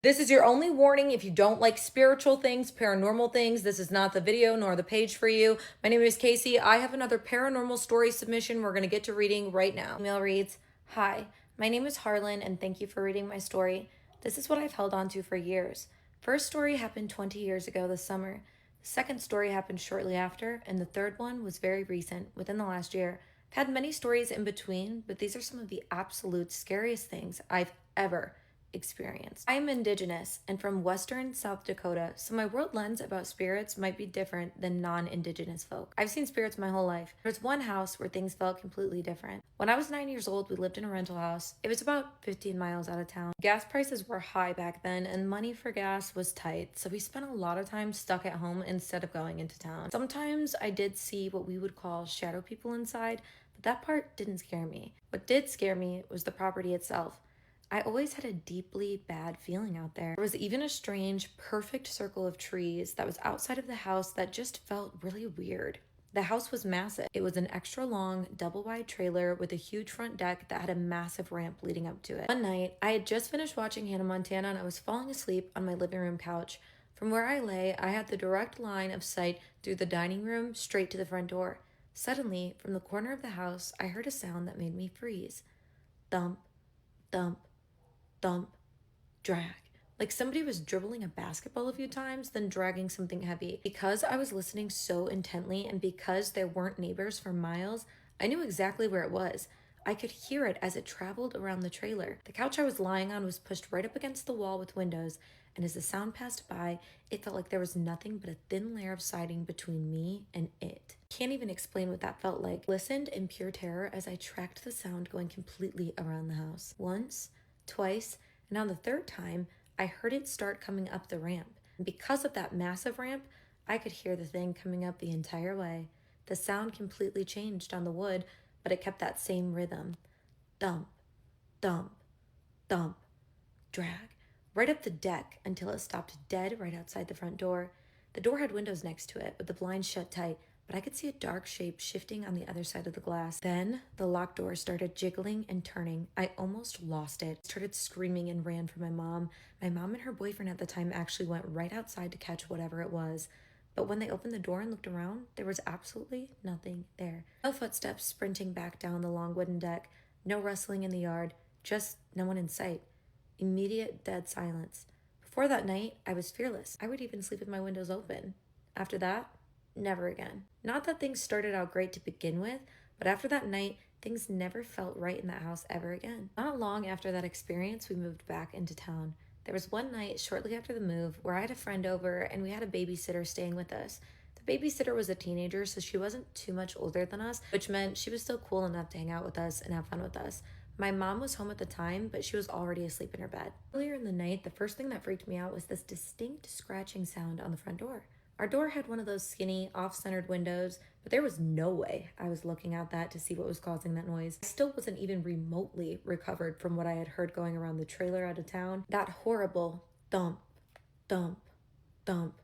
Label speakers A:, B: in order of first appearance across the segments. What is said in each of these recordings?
A: This is your only warning if you don't like spiritual things, paranormal things. This is not the video nor the page for you. My name is Casey. I have another paranormal story submission we're going to get to reading right now. Email reads, "Hi, my name is Harlan and thank you for reading my story. This is what I've held on to for years. First story happened 20 years ago this summer. The second story happened shortly after, and the third one was very recent, within the last year. I've had many stories in between, but these are some of the absolute scariest things I've ever experienced. I am indigenous and from western South Dakota, so my world lens about spirits might be different than non-indigenous folk. I've seen spirits my whole life. There's one house where things felt completely different. When I was 9 years old, we lived in a rental house. It was about 15 miles out of town. Gas prices were high back then and money for gas was tight, so we spent a lot of time stuck at home instead of going into town. Sometimes I did see what we would call shadow people inside, but that part didn't scare me. What did scare me was the property itself. I always had a deeply bad feeling out there. There was even a strange, perfect circle of trees that was outside of the house that just felt really weird. The house was massive. It was an extra long, double wide trailer with a huge front deck that had a massive ramp leading up to it. One night, I had just finished watching Hannah Montana and I was falling asleep on my living room couch. From where I lay, I had the direct line of sight through the dining room straight to the front door. Suddenly, from the corner of the house, I heard a sound that made me freeze. Thump, thump, thump, drag. Like somebody was dribbling a basketball a few times, then dragging something heavy. Because I was listening so intently and because there weren't neighbors for miles, I knew exactly where it was. I could hear it as it traveled around the trailer. The couch I was lying on was pushed right up against the wall with windows, and as the sound passed by, it felt like there was nothing but a thin layer of siding between me and it. Can't even explain what that felt like. Listened in pure terror as I tracked the sound going completely around the house. Once, twice, and on the third time, I heard it start coming up the ramp. And because of that massive ramp, I could hear the thing coming up the entire way. The sound completely changed on the wood, but it kept that same rhythm. Thump, thump, thump, drag, right up the deck until it stopped dead right outside the front door. The door had windows next to it, with the blinds shut tight, but I could see a dark shape shifting on the other side of the glass. Then the locked door started jiggling and turning. I almost lost it. Started screaming and ran for my mom. My mom and her boyfriend at the time actually went right outside to catch whatever it was. But when they opened the door and looked around, there was absolutely nothing there. No footsteps sprinting back down the long wooden deck, no rustling in the yard, just no one in sight. Immediate dead silence. Before that night, I was fearless. I would even sleep with my windows open. After that, never again. Not that things started out great to begin with, but after that night, things never felt right in that house ever again. Not long after that experience, we moved back into town. There was one night shortly after the move where I had a friend over and we had a babysitter staying with us. The babysitter was a teenager, so she wasn't too much older than us, which meant she was still cool enough to hang out with us and have fun with us. My mom was home at the time, but she was already asleep in her bed. Earlier in the night, the first thing that freaked me out was this distinct scratching sound on the front door. Our door had one of those skinny, off-centered windows, but there was no way I was looking out that to see what was causing that noise. I still wasn't even remotely recovered from what I had heard going around the trailer out of town. That horrible thump, thump, thump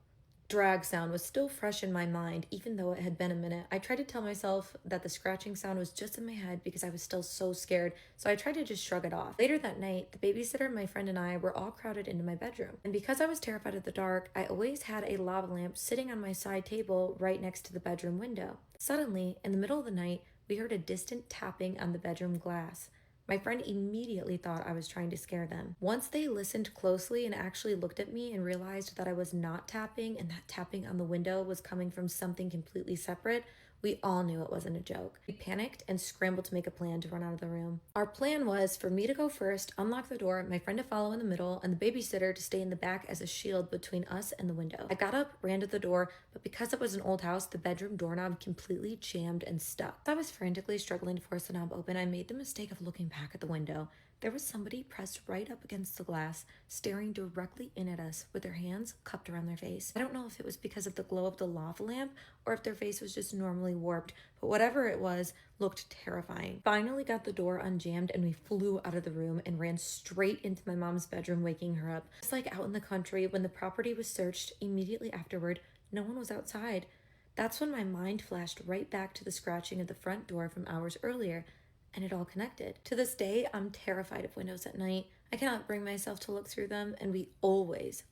A: drag sound was still fresh in my mind, even though it had been a minute. I tried to tell myself that the scratching sound was just in my head because I was still so scared, so I tried to just shrug it off. Later that night, the babysitter, my friend, and I were all crowded into my bedroom. And because I was terrified of the dark, I always had a lava lamp sitting on my side table right next to the bedroom window. Suddenly, in the middle of the night, we heard a distant tapping on the bedroom glass. My friend immediately thought I was trying to scare them. Once they listened closely and actually looked at me and realized that I was not tapping and that tapping on the window was coming from something completely separate, we all knew it wasn't a joke. We panicked and scrambled to make a plan to run out of the room. Our plan was for me to go first, unlock the door, my friend to follow in the middle, and the babysitter to stay in the back as a shield between us and the window. I got up, ran to the door, but because it was an old house, the bedroom doorknob completely jammed and stuck. As I was frantically struggling to force the knob open, I made the mistake of looking back at the window. There was somebody pressed right up against the glass, staring directly in at us with their hands cupped around their face. I don't know if it was because of the glow of the lava lamp or if their face was just normally warped, but whatever it was, looked terrifying. Finally got the door unjammed and we flew out of the room and ran straight into my mom's bedroom, waking her up. Just like out in the country, when the property was searched immediately afterward, no one was outside. That's when my mind flashed right back to the scratching of the front door from hours earlier, and it all connected. To this day, I'm terrified of windows at night. I cannot bring myself to look through them, and we always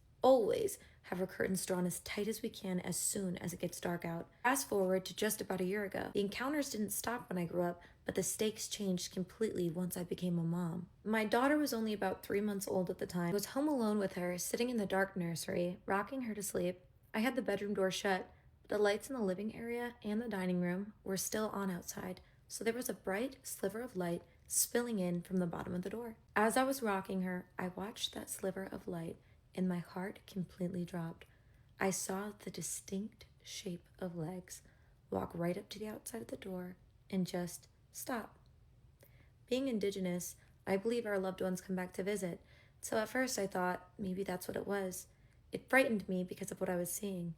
A: have our curtains drawn as tight as we can as soon as it gets dark out. Fast forward to just about a year ago. The encounters didn't stop when I grew up, but the stakes changed completely once I became a mom. My daughter was only about 3 months old at the time. I was home alone with her, sitting in the dark nursery, rocking her to sleep. I had the bedroom door shut, but the lights in the living area and the dining room were still on outside, so there was a bright sliver of light spilling in from the bottom of the door. As I was rocking her, I watched that sliver of light, and my heart completely dropped. I saw the distinct shape of legs walk right up to the outside of the door and just stop. Being Indigenous, I believe our loved ones come back to visit, so at first I thought maybe that's what it was. It frightened me because of what I was seeing.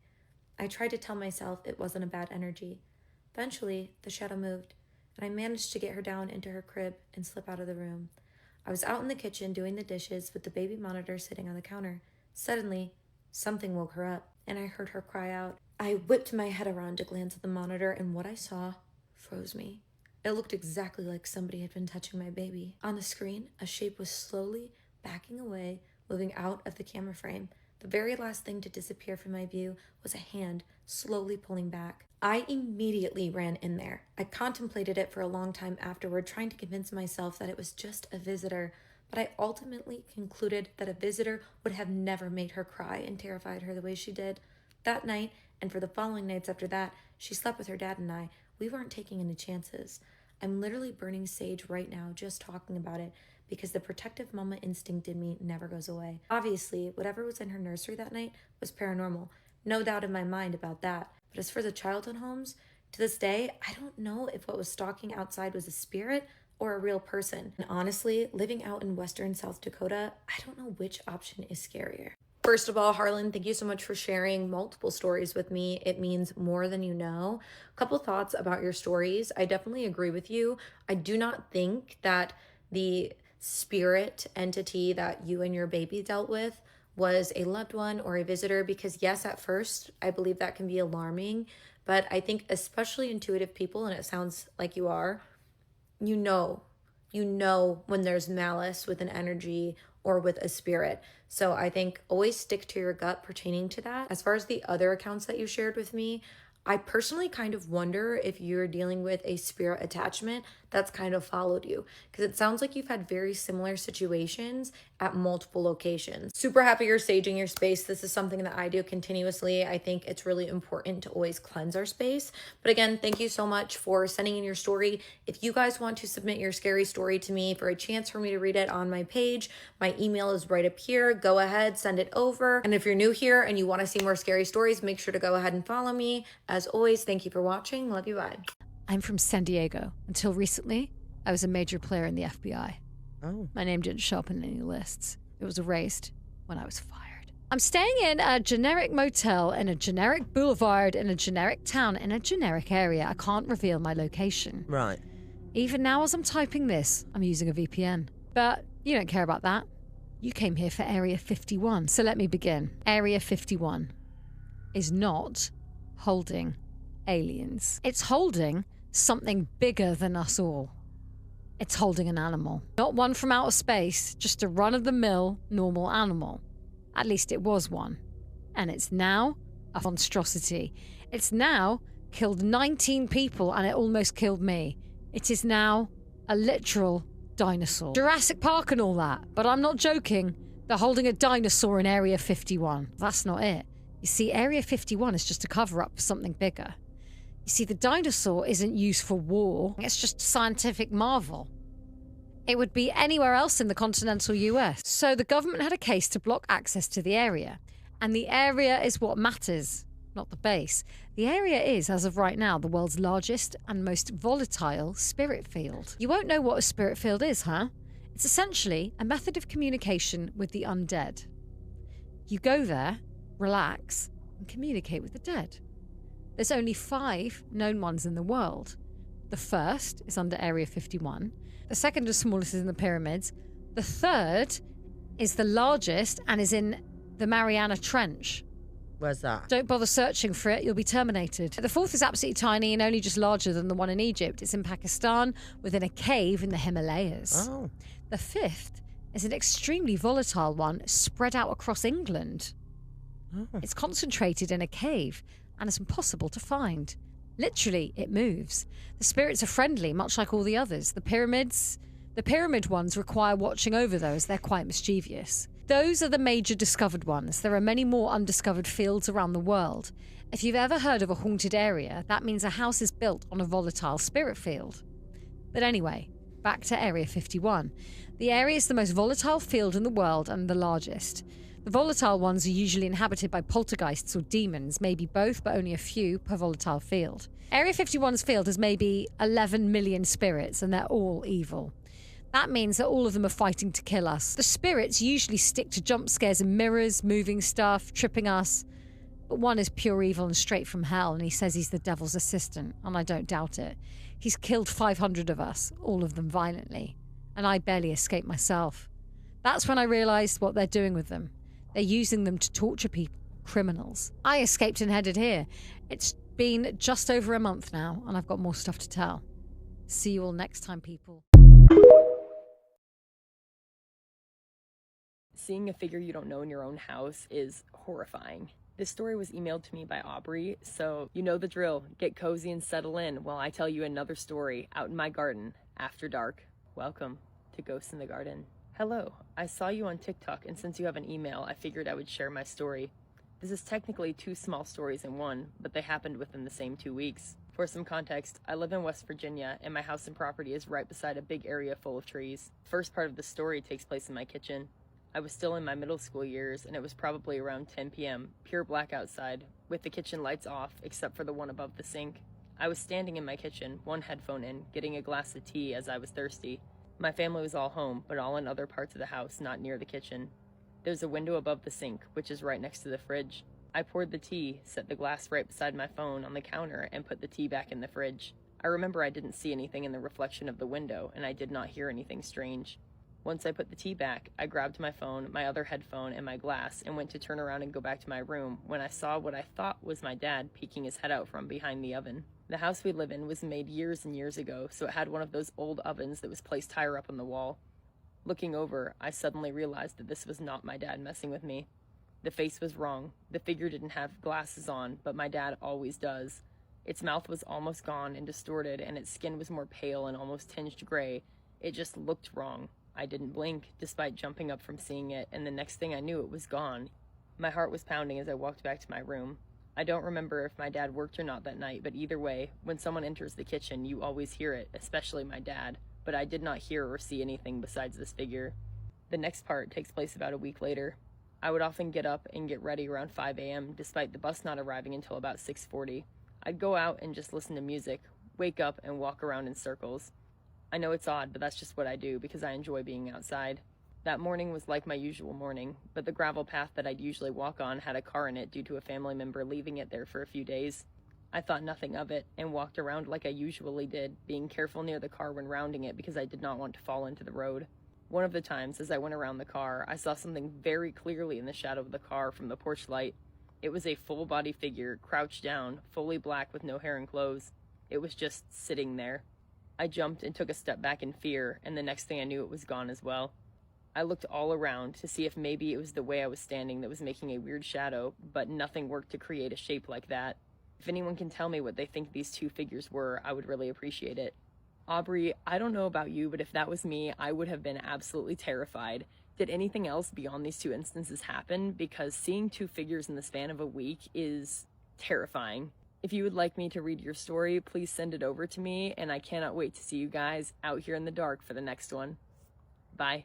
A: I tried to tell myself it wasn't a bad energy. Eventually, the shadow moved, and I managed to get her down into her crib and slip out of the room. I was out in the kitchen doing the dishes with the baby monitor sitting on the counter. Suddenly, something woke her up, and I heard her cry out. I whipped my head around to glance at the monitor, and what I saw froze me. It looked exactly like somebody had been touching my baby. On the screen, a shape was slowly backing away, moving out of the camera frame. The very last thing to disappear from my view was a hand slowly pulling back. I immediately ran in there. I contemplated it for a long time afterward, trying to convince myself that it was just a visitor, but I ultimately concluded that a visitor would have never made her cry and terrified her the way she did. That night, and for the following nights after that, she slept with her dad and I. We weren't taking any chances. I'm literally burning sage right now just talking about it, because the protective mama instinct in me never goes away. Obviously, whatever was in her nursery that night was paranormal. No doubt in my mind about that. But as for the childhood homes, to this day, I don't know if what was stalking outside was a spirit or a real person. And honestly, living out in western South Dakota, I don't know which option is scarier. First of all, Harlan, thank you so much for sharing multiple stories with me. It means more than you know. A couple thoughts about your stories. I definitely agree with you. I do not think that the spirit entity that you and your baby dealt with was a loved one or a visitor, because yes, at first I believe that can be alarming, but I think especially intuitive people, and it sounds like you are, you know when there's malice with an energy or with a spirit. So I think always stick to your gut pertaining to that. As far as the other accounts that you shared with me, I personally kind of wonder if you're dealing with a spirit attachment that's kind of followed you, because it sounds like you've had very similar situations at multiple locations. Super happy you're saging your space. This is something that I do continuously. I think it's really important to always cleanse our space. But again, thank you so much for sending in your story. If you guys want to submit your scary story to me for a chance for me to read it on my page, my email is right up here. Go ahead, send it over. And if you're new here and you want to see more scary stories, make sure to go ahead and follow me. As always, thank you for watching. Love you, bye.
B: I'm from San Diego. Until recently, I was a major player in the FBI.
C: Oh.
B: My name didn't show up in any lists. It was erased when I was fired. I'm staying in a generic motel in a generic boulevard in a generic town in a generic area. I can't reveal my location.
C: Right.
B: Even now as I'm typing this, I'm using a VPN. But you don't care about that. You came here for Area 51, so let me begin. Area 51 is not holding aliens. It's holding something bigger than us all. It's holding an animal. Not one from outer space, just a run-of-the-mill normal animal. At least it was one. And it's now a monstrosity. It's now killed 19 people and it almost killed me. It is now a literal dinosaur. Jurassic Park and all that, but I'm not joking. They're holding a dinosaur in Area 51. That's not it. You see, Area 51 is just a cover-up for something bigger. You see, the dinosaur isn't used for war. It's just a scientific marvel. It would be anywhere else in the continental US. So the government had a case to block access to the area. And the area is what matters, not the base. The area is, as of right now, the world's largest and most volatile spirit field. You won't know what a spirit field is, huh? It's essentially a method of communication with the undead. You go there, relax, and communicate with the dead. There's only 5 known ones in the world. The first is under Area 51. The second is smallest is in the pyramids. The third is the largest and is in the Mariana Trench.
C: Where's that?
B: Don't bother searching for it, you'll be terminated. The fourth is absolutely tiny and only just larger than the one in Egypt. It's in Pakistan, within a cave in the Himalayas.
C: Oh.
B: The fifth is an extremely volatile one spread out across England. It's concentrated in a cave and is impossible to find. Literally, it moves. The spirits are friendly, much like all the others. The pyramid ones require watching over, though, as they're quite mischievous. Those are the major discovered ones. There are many more undiscovered fields around the world. If you've ever heard of a haunted area, that means a house is built on a volatile spirit field. But anyway, back to Area 51. The area is the most volatile field in the world and the largest. The volatile ones are usually inhabited by poltergeists or demons, maybe both, but only a few per volatile field. Area 51's field has maybe 11 million spirits, and they're all evil. That means that all of them are fighting to kill us. The spirits usually stick to jump scares and mirrors, moving stuff, tripping us. But one is pure evil and straight from hell, and he says he's the devil's assistant, and I don't doubt it. He's killed 500 of us, all of them violently, and I barely escaped myself. That's when I realised what they're doing with them. They're using them to torture people, criminals. I escaped and headed here. It's been just over a month now, and I've got more stuff to tell. See you all next time, people.
C: Seeing a figure you don't know in your own house is horrifying. This story was emailed to me by Aubrey, so you know the drill. Get cozy and settle in while I tell you another story out in my garden after dark. Welcome to Ghosts in the Garden. Hello, I saw you on TikTok, and since you have an email, I figured I would share my story. This is technically two small stories in one, but they happened within the same 2 weeks. For some context, I live in West Virginia, and my house and property is right beside a big area full of trees. The first part of the story takes place in my kitchen. I was still in my middle school years, and it was probably around 10 p.m., pure black outside, with the kitchen lights off, except for the one above the sink. I was standing in my kitchen, one headphone in, getting a glass of tea as I was thirsty. My family was all home, but all in other parts of the house, not near the kitchen. There's a window above the sink, which is right next to the fridge. I poured the tea, set the glass right beside my phone on the counter, and put the tea back in the fridge. I remember I didn't see anything in the reflection of the window, and I did not hear anything strange. Once I put the tea back, I grabbed my phone, my other headphone, and my glass, and went to turn around and go back to my room when I saw what I thought was my dad peeking his head out from behind the oven. The house we live in was made years and years ago, so it had one of those old ovens that was placed higher up on the wall. Looking over, I suddenly realized that this was not my dad messing with me. The face was wrong. The figure didn't have glasses on, but my dad always does. Its mouth was almost gone and distorted, and its skin was more pale and almost tinged gray. It just looked wrong. I didn't blink, despite jumping up from seeing it, and the next thing I knew, it was gone. My heart was pounding as I walked back to my room. I don't remember if my dad worked or not that night, but either way, when someone enters the kitchen, you always hear it, especially my dad. But I did not hear or see anything besides this figure. The next part takes place about a week later. I would often get up and get ready around 5 a.m., despite the bus not arriving until about 6:40. I'd go out and just listen to music, wake up, and walk around in circles. I know it's odd, but that's just what I do because I enjoy being outside. That morning was like my usual morning, but the gravel path that I'd usually walk on had a car in it due to a family member leaving it there for a few days. I thought nothing of it and walked around like I usually did, being careful near the car when rounding it because I did not want to fall into the road. One of the times, as I went around the car, I saw something very clearly in the shadow of the car from the porch light. It was a full-body figure, crouched down, fully black with no hair and clothes. It was just sitting there. I jumped and took a step back in fear, and the next thing I knew it was gone as well. I looked all around to see if maybe it was the way I was standing that was making a weird shadow, but nothing worked to create a shape like that. If anyone can tell me what they think these two figures were, I would really appreciate it. Aubrey, I don't know about you, but if that was me, I would have been absolutely terrified. Did anything else beyond these two instances happen? Because seeing two figures in the span of a week is terrifying. If you would like me to read your story, please send it over to me, and I cannot wait to see you guys out here in the dark for the next one. Bye.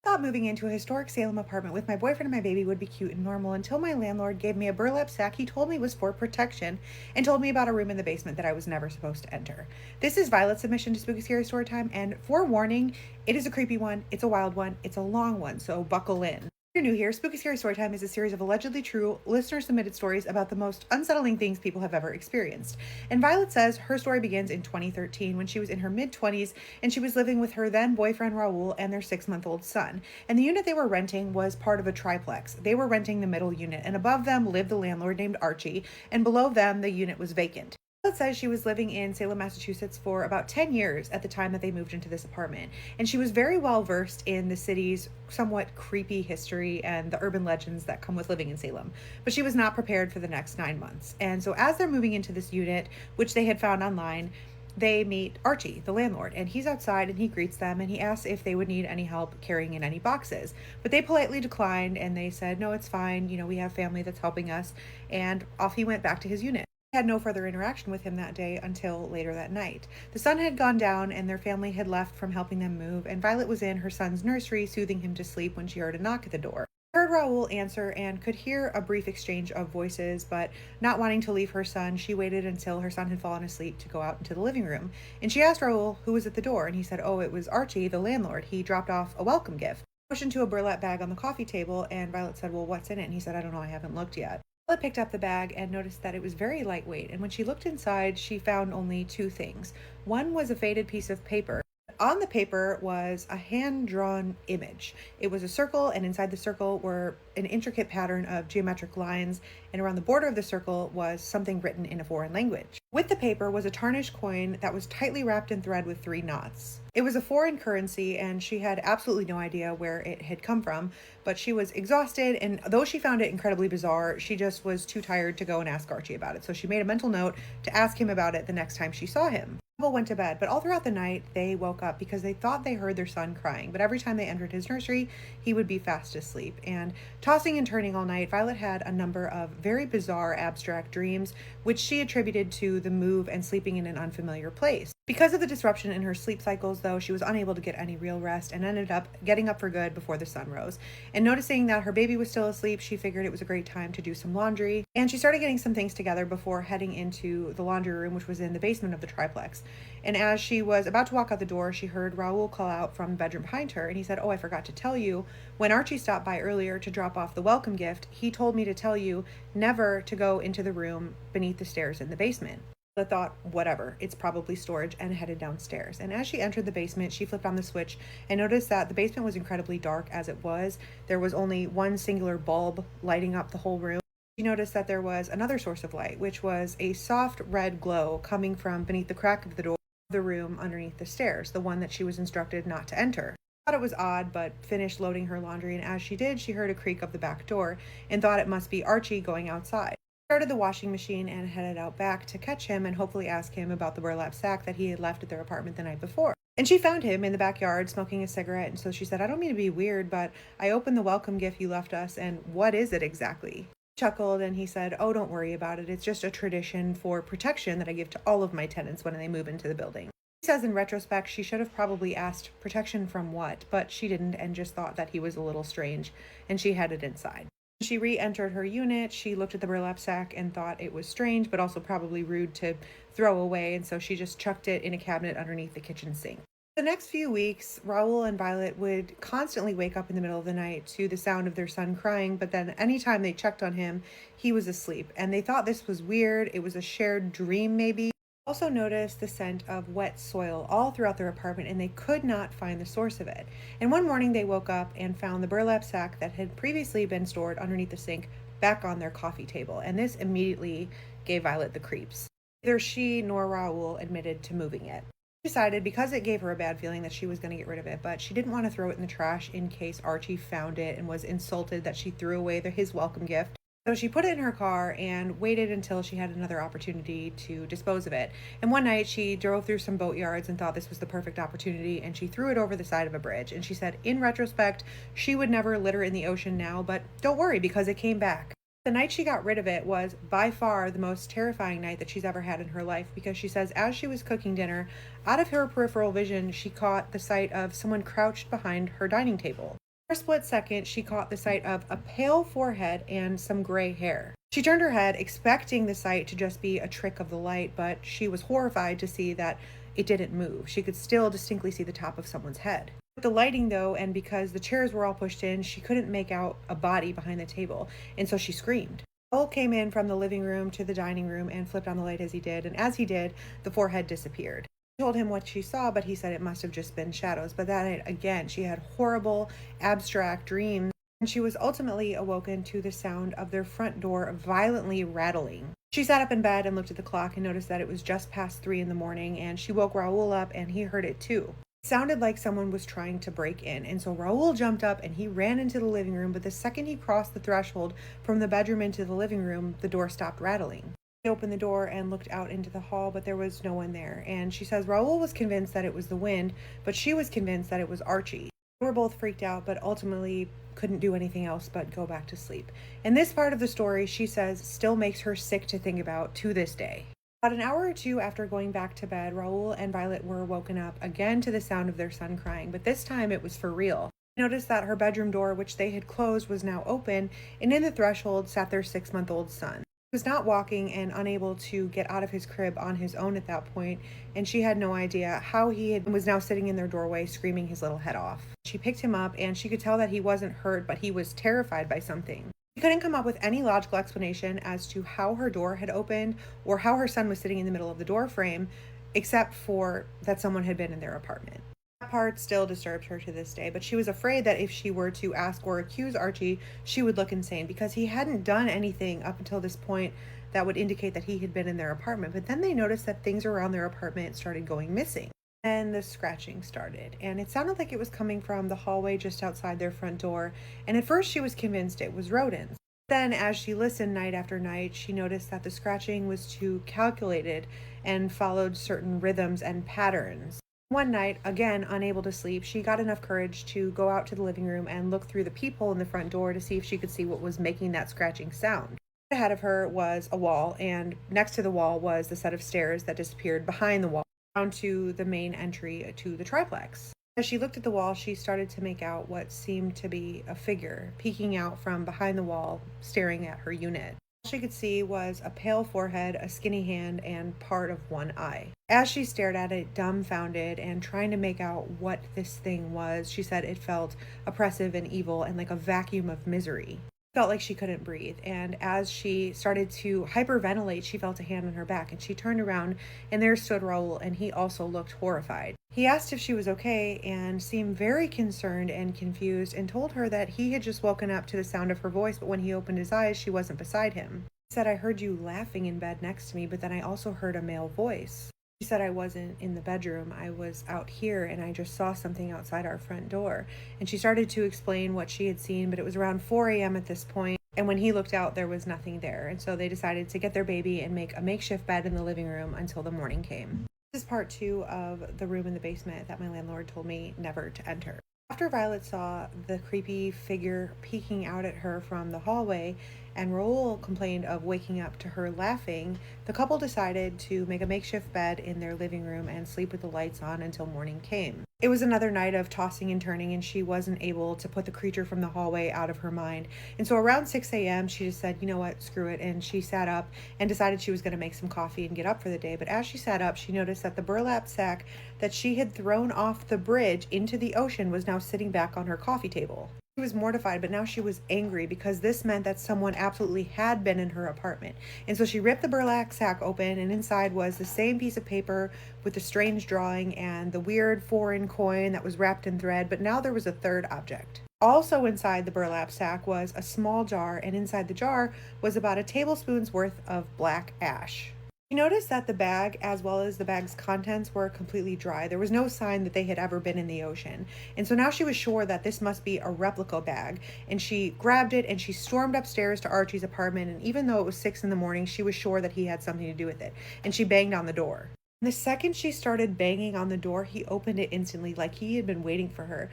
D: Thought moving into a historic Salem apartment with my boyfriend and my baby would be cute and normal until my landlord gave me a burlap sack he told me was for protection and told me about a room in the basement that I was never supposed to enter. This is Violet's submission to Spooky Scary Storytime, and forewarning, it is a creepy one, it's a wild one, it's a long one, so buckle in. If you're new here, Spooky Scary Storytime is a series of allegedly true, listener-submitted stories about the most unsettling things people have ever experienced. And Violet says her story begins in 2013 when she was in her mid-20s and she was living with her then-boyfriend Raul and their 6-month-old son. And the unit they were renting was part of a triplex. They were renting the middle unit, and above them lived the landlord named Archie, and below them the unit was vacant. Violet says she was living in Salem, Massachusetts for about 10 years at the time that they moved into this apartment, and she was very well versed in the city's somewhat creepy history and the urban legends that come with living in Salem, but she was not prepared for the next 9 months. And so as they're moving into this unit, which they had found online, they meet Archie, the landlord, and he's outside and he greets them and he asks if they would need any help carrying in any boxes. But they politely declined and they said, no, it's fine. We have family that's helping us. And off he went back to his unit. Had no further interaction with him that day until later that night. The sun had gone down and their family had left from helping them move, and Violet was in her son's nursery soothing him to sleep when she heard a knock at the door. Heard Raoul answer and could hear a brief exchange of voices, but not wanting to leave her son, she waited until her son had fallen asleep to go out into the living room. And she asked Raoul who was at the door, and he said, oh, it was Archie, the landlord. He dropped off a welcome gift. Pushed into a burlap bag on the coffee table, and Violet said, well, what's in it? And he said, I don't know, I haven't looked yet. Violet picked up the bag and noticed that it was very lightweight, and when she looked inside, she found only two things. One was a faded piece of paper. On the paper was a hand-drawn image. It was a circle, and inside the circle were an intricate pattern of geometric lines, and around the border of the circle was something written in a foreign language. With the paper was a tarnished coin that was tightly wrapped in thread with 3 knots. It was a foreign currency, and she had absolutely no idea where it had come from, but she was exhausted, and though she found it incredibly bizarre, she just was too tired to go and ask Archie about it. So she made a mental note to ask him about it the next time she saw him. People went to bed, but all throughout the night, they woke up because they thought they heard their son crying, but every time they entered his nursery, he would be fast asleep. And tossing and turning all night, Violet had a number of very bizarre abstract dreams, which she attributed to the move and sleeping in an unfamiliar place. Because of the disruption in her sleep cycles, though, she was unable to get any real rest and ended up getting up for good before the sun rose. And noticing that her baby was still asleep, she figured it was a great time to do some laundry. And she started getting some things together before heading into the laundry room, which was in the basement of the triplex. And as she was about to walk out the door, she heard Raoul call out from the bedroom behind her, and he said, oh, I forgot to tell you, when Archie stopped by earlier to drop off the welcome gift, he told me to tell you never to go into the room beneath the stairs in the basement. I thought, whatever, it's probably storage, and headed downstairs. And as she entered the basement, she flipped on the switch and noticed that the basement was incredibly dark as it was. There was only one singular bulb lighting up the whole room. She noticed that there was another source of light, which was a soft red glow coming from beneath the crack of the door of the room underneath the stairs, the one that she was instructed not to enter. Thought it was odd, but finished loading her laundry, and as she did, she heard a creak of the back door and thought it must be Archie going outside. Started the washing machine and headed out back to catch him and hopefully ask him about the burlap sack that he had left at their apartment the night before. And she found him in the backyard smoking a cigarette, and so she said, I don't mean to be weird, but I opened the welcome gift you left us, and what is it exactly? He chuckled and he said, oh, don't worry about it. It's just a tradition for protection that I give to all of my tenants when they move into the building. He says in retrospect she should have probably asked protection from what, but she didn't and just thought that he was a little strange, and she headed inside. She re-entered her unit. She looked at the burlap sack and thought it was strange, but also probably rude to throw away, and so she just chucked it in a cabinet underneath the kitchen sink. The next few weeks, Raoul and Violet would constantly wake up in the middle of the night to the sound of their son crying, but then anytime they checked on him, he was asleep, and they thought this was weird. It was a shared dream, maybe. Also noticed the scent of wet soil all throughout their apartment, and they could not find the source of it. And one morning they woke up and found the burlap sack that had previously been stored underneath the sink back on their coffee table, and this immediately gave Violet the creeps. Neither she nor Raoul admitted to moving it. She decided, because it gave her a bad feeling, that she was going to get rid of it, but she didn't want to throw it in the trash in case Archie found it and was insulted that she threw away his welcome gift. So she put it in her car and waited until she had another opportunity to dispose of it. And one night she drove through some boatyards and thought this was the perfect opportunity, and she threw it over the side of a bridge. And she said, in retrospect, she would never litter in the ocean now, but don't worry because it came back. The night she got rid of it was by far the most terrifying night that she's ever had in her life, because she says as she was cooking dinner, out of her peripheral vision, she caught the sight of someone crouched behind her dining table. For a split second, she caught the sight of a pale forehead and some gray hair. She turned her head, expecting the sight to just be a trick of the light, but she was horrified to see that it didn't move. She could still distinctly see the top of someone's head. With the lighting, though, and because the chairs were all pushed in, she couldn't make out a body behind the table, and so she screamed. Raoul came in from the living room to the dining room and flipped on the light as he did, and as he did, the forehead disappeared. Told him what she saw, but he said it must have just been shadows. But that night, again, she had horrible, abstract dreams and she was ultimately awoken to the sound of their front door violently rattling. She sat up in bed and looked at the clock and noticed that it was just past 3 in the morning, and she woke Raul up and he heard it too. It sounded like someone was trying to break in, and so Raul jumped up and he ran into the living room, but the second he crossed the threshold from the bedroom into the living room, the door stopped rattling. He opened the door and looked out into the hall, but there was no one there, and she says Raul was convinced that it was the wind, but she was convinced that it was Archie. They were both freaked out, but ultimately couldn't do anything else but go back to sleep. And this part of the story, she says, still makes her sick to think about to this day. About an hour or two after going back to bed, Raul and Violet were woken up again to the sound of their son crying, but this time it was for real. They noticed that her bedroom door, which they had closed, was now open, and in the threshold sat their 6-month-old son. He was not walking and unable to get out of his crib on his own at that point, and she had no idea how was now sitting in their doorway screaming his little head off. She picked him up and she could tell that he wasn't hurt, but he was terrified by something. She couldn't come up with any logical explanation as to how her door had opened or how her son was sitting in the middle of the door frame, except for that someone had been in their apartment. That part still disturbed her to this day, but she was afraid that if she were to ask or accuse Archie, she would look insane because he hadn't done anything up until this point that would indicate that he had been in their apartment. But then they noticed that things around their apartment started going missing. And the scratching started, and it sounded like it was coming from the hallway just outside their front door, and at first she was convinced it was rodents. Then, as she listened night after night, she noticed that the scratching was too calculated and followed certain rhythms and patterns. One night, again unable to sleep, she got enough courage to go out to the living room and look through the peephole in the front door to see if she could see what was making that scratching sound. Ahead of her was a wall, and next to the wall was the set of stairs that disappeared behind the wall down to the main entry to the triplex. As she looked at the wall, she started to make out what seemed to be a figure peeking out from behind the wall, staring at her unit. All she could see was a pale forehead, a skinny hand, and part of one eye. As she stared at it, dumbfounded and trying to make out what this thing was, she said it felt oppressive and evil and like a vacuum of misery. Felt like she couldn't breathe, and as she started to hyperventilate, she felt a hand on her back, and she turned around, and there stood Raul, and he also looked horrified. He asked if she was okay and seemed very concerned and confused, and told her that he had just woken up to the sound of her voice, but when he opened his eyes, she wasn't beside him. He said, "I heard you laughing in bed next to me, but then I also heard a male voice." She said, "I wasn't in the bedroom. I was out here and I just saw something outside our front door." And she started to explain what she had seen, but it was around 4 a.m. at this point, and when he looked out, there was nothing there. And so they decided to get their baby and make a makeshift bed in the living room until the morning came. This is part 2 of the room in the basement that my landlord told me never to enter. After Violet saw the creepy figure peeking out at her from the hallway, and Raul complained of waking up to her laughing, the couple decided to make a makeshift bed in their living room and sleep with the lights on until morning came. It was another night of tossing and turning, and she wasn't able to put the creature from the hallway out of her mind. And so around 6 a.m., she just said, "You know what, screw it." And she sat up and decided she was going to make some coffee and get up for the day. But as she sat up, she noticed that the burlap sack that she had thrown off the bridge into the ocean was now sitting back on her coffee table. She was mortified, but now she was angry because this meant that someone absolutely had been in her apartment. And so she ripped the burlap sack open, and inside was the same piece of paper with the strange drawing and the weird foreign coin that was wrapped in thread, but now there was a third object. Also inside the burlap sack was a small jar, and inside the jar was about a tablespoon's worth of black ash. She noticed that the bag, as well as the bag's contents, were completely dry. There was no sign that they had ever been in the ocean. And so now she was sure that this must be a replica bag. And she grabbed it and she stormed upstairs to Archie's apartment. And even though it was 6 in the morning, she was sure that he had something to do with it. And she banged on the door. And the second she started banging on the door, he opened it instantly, like he had been waiting for her.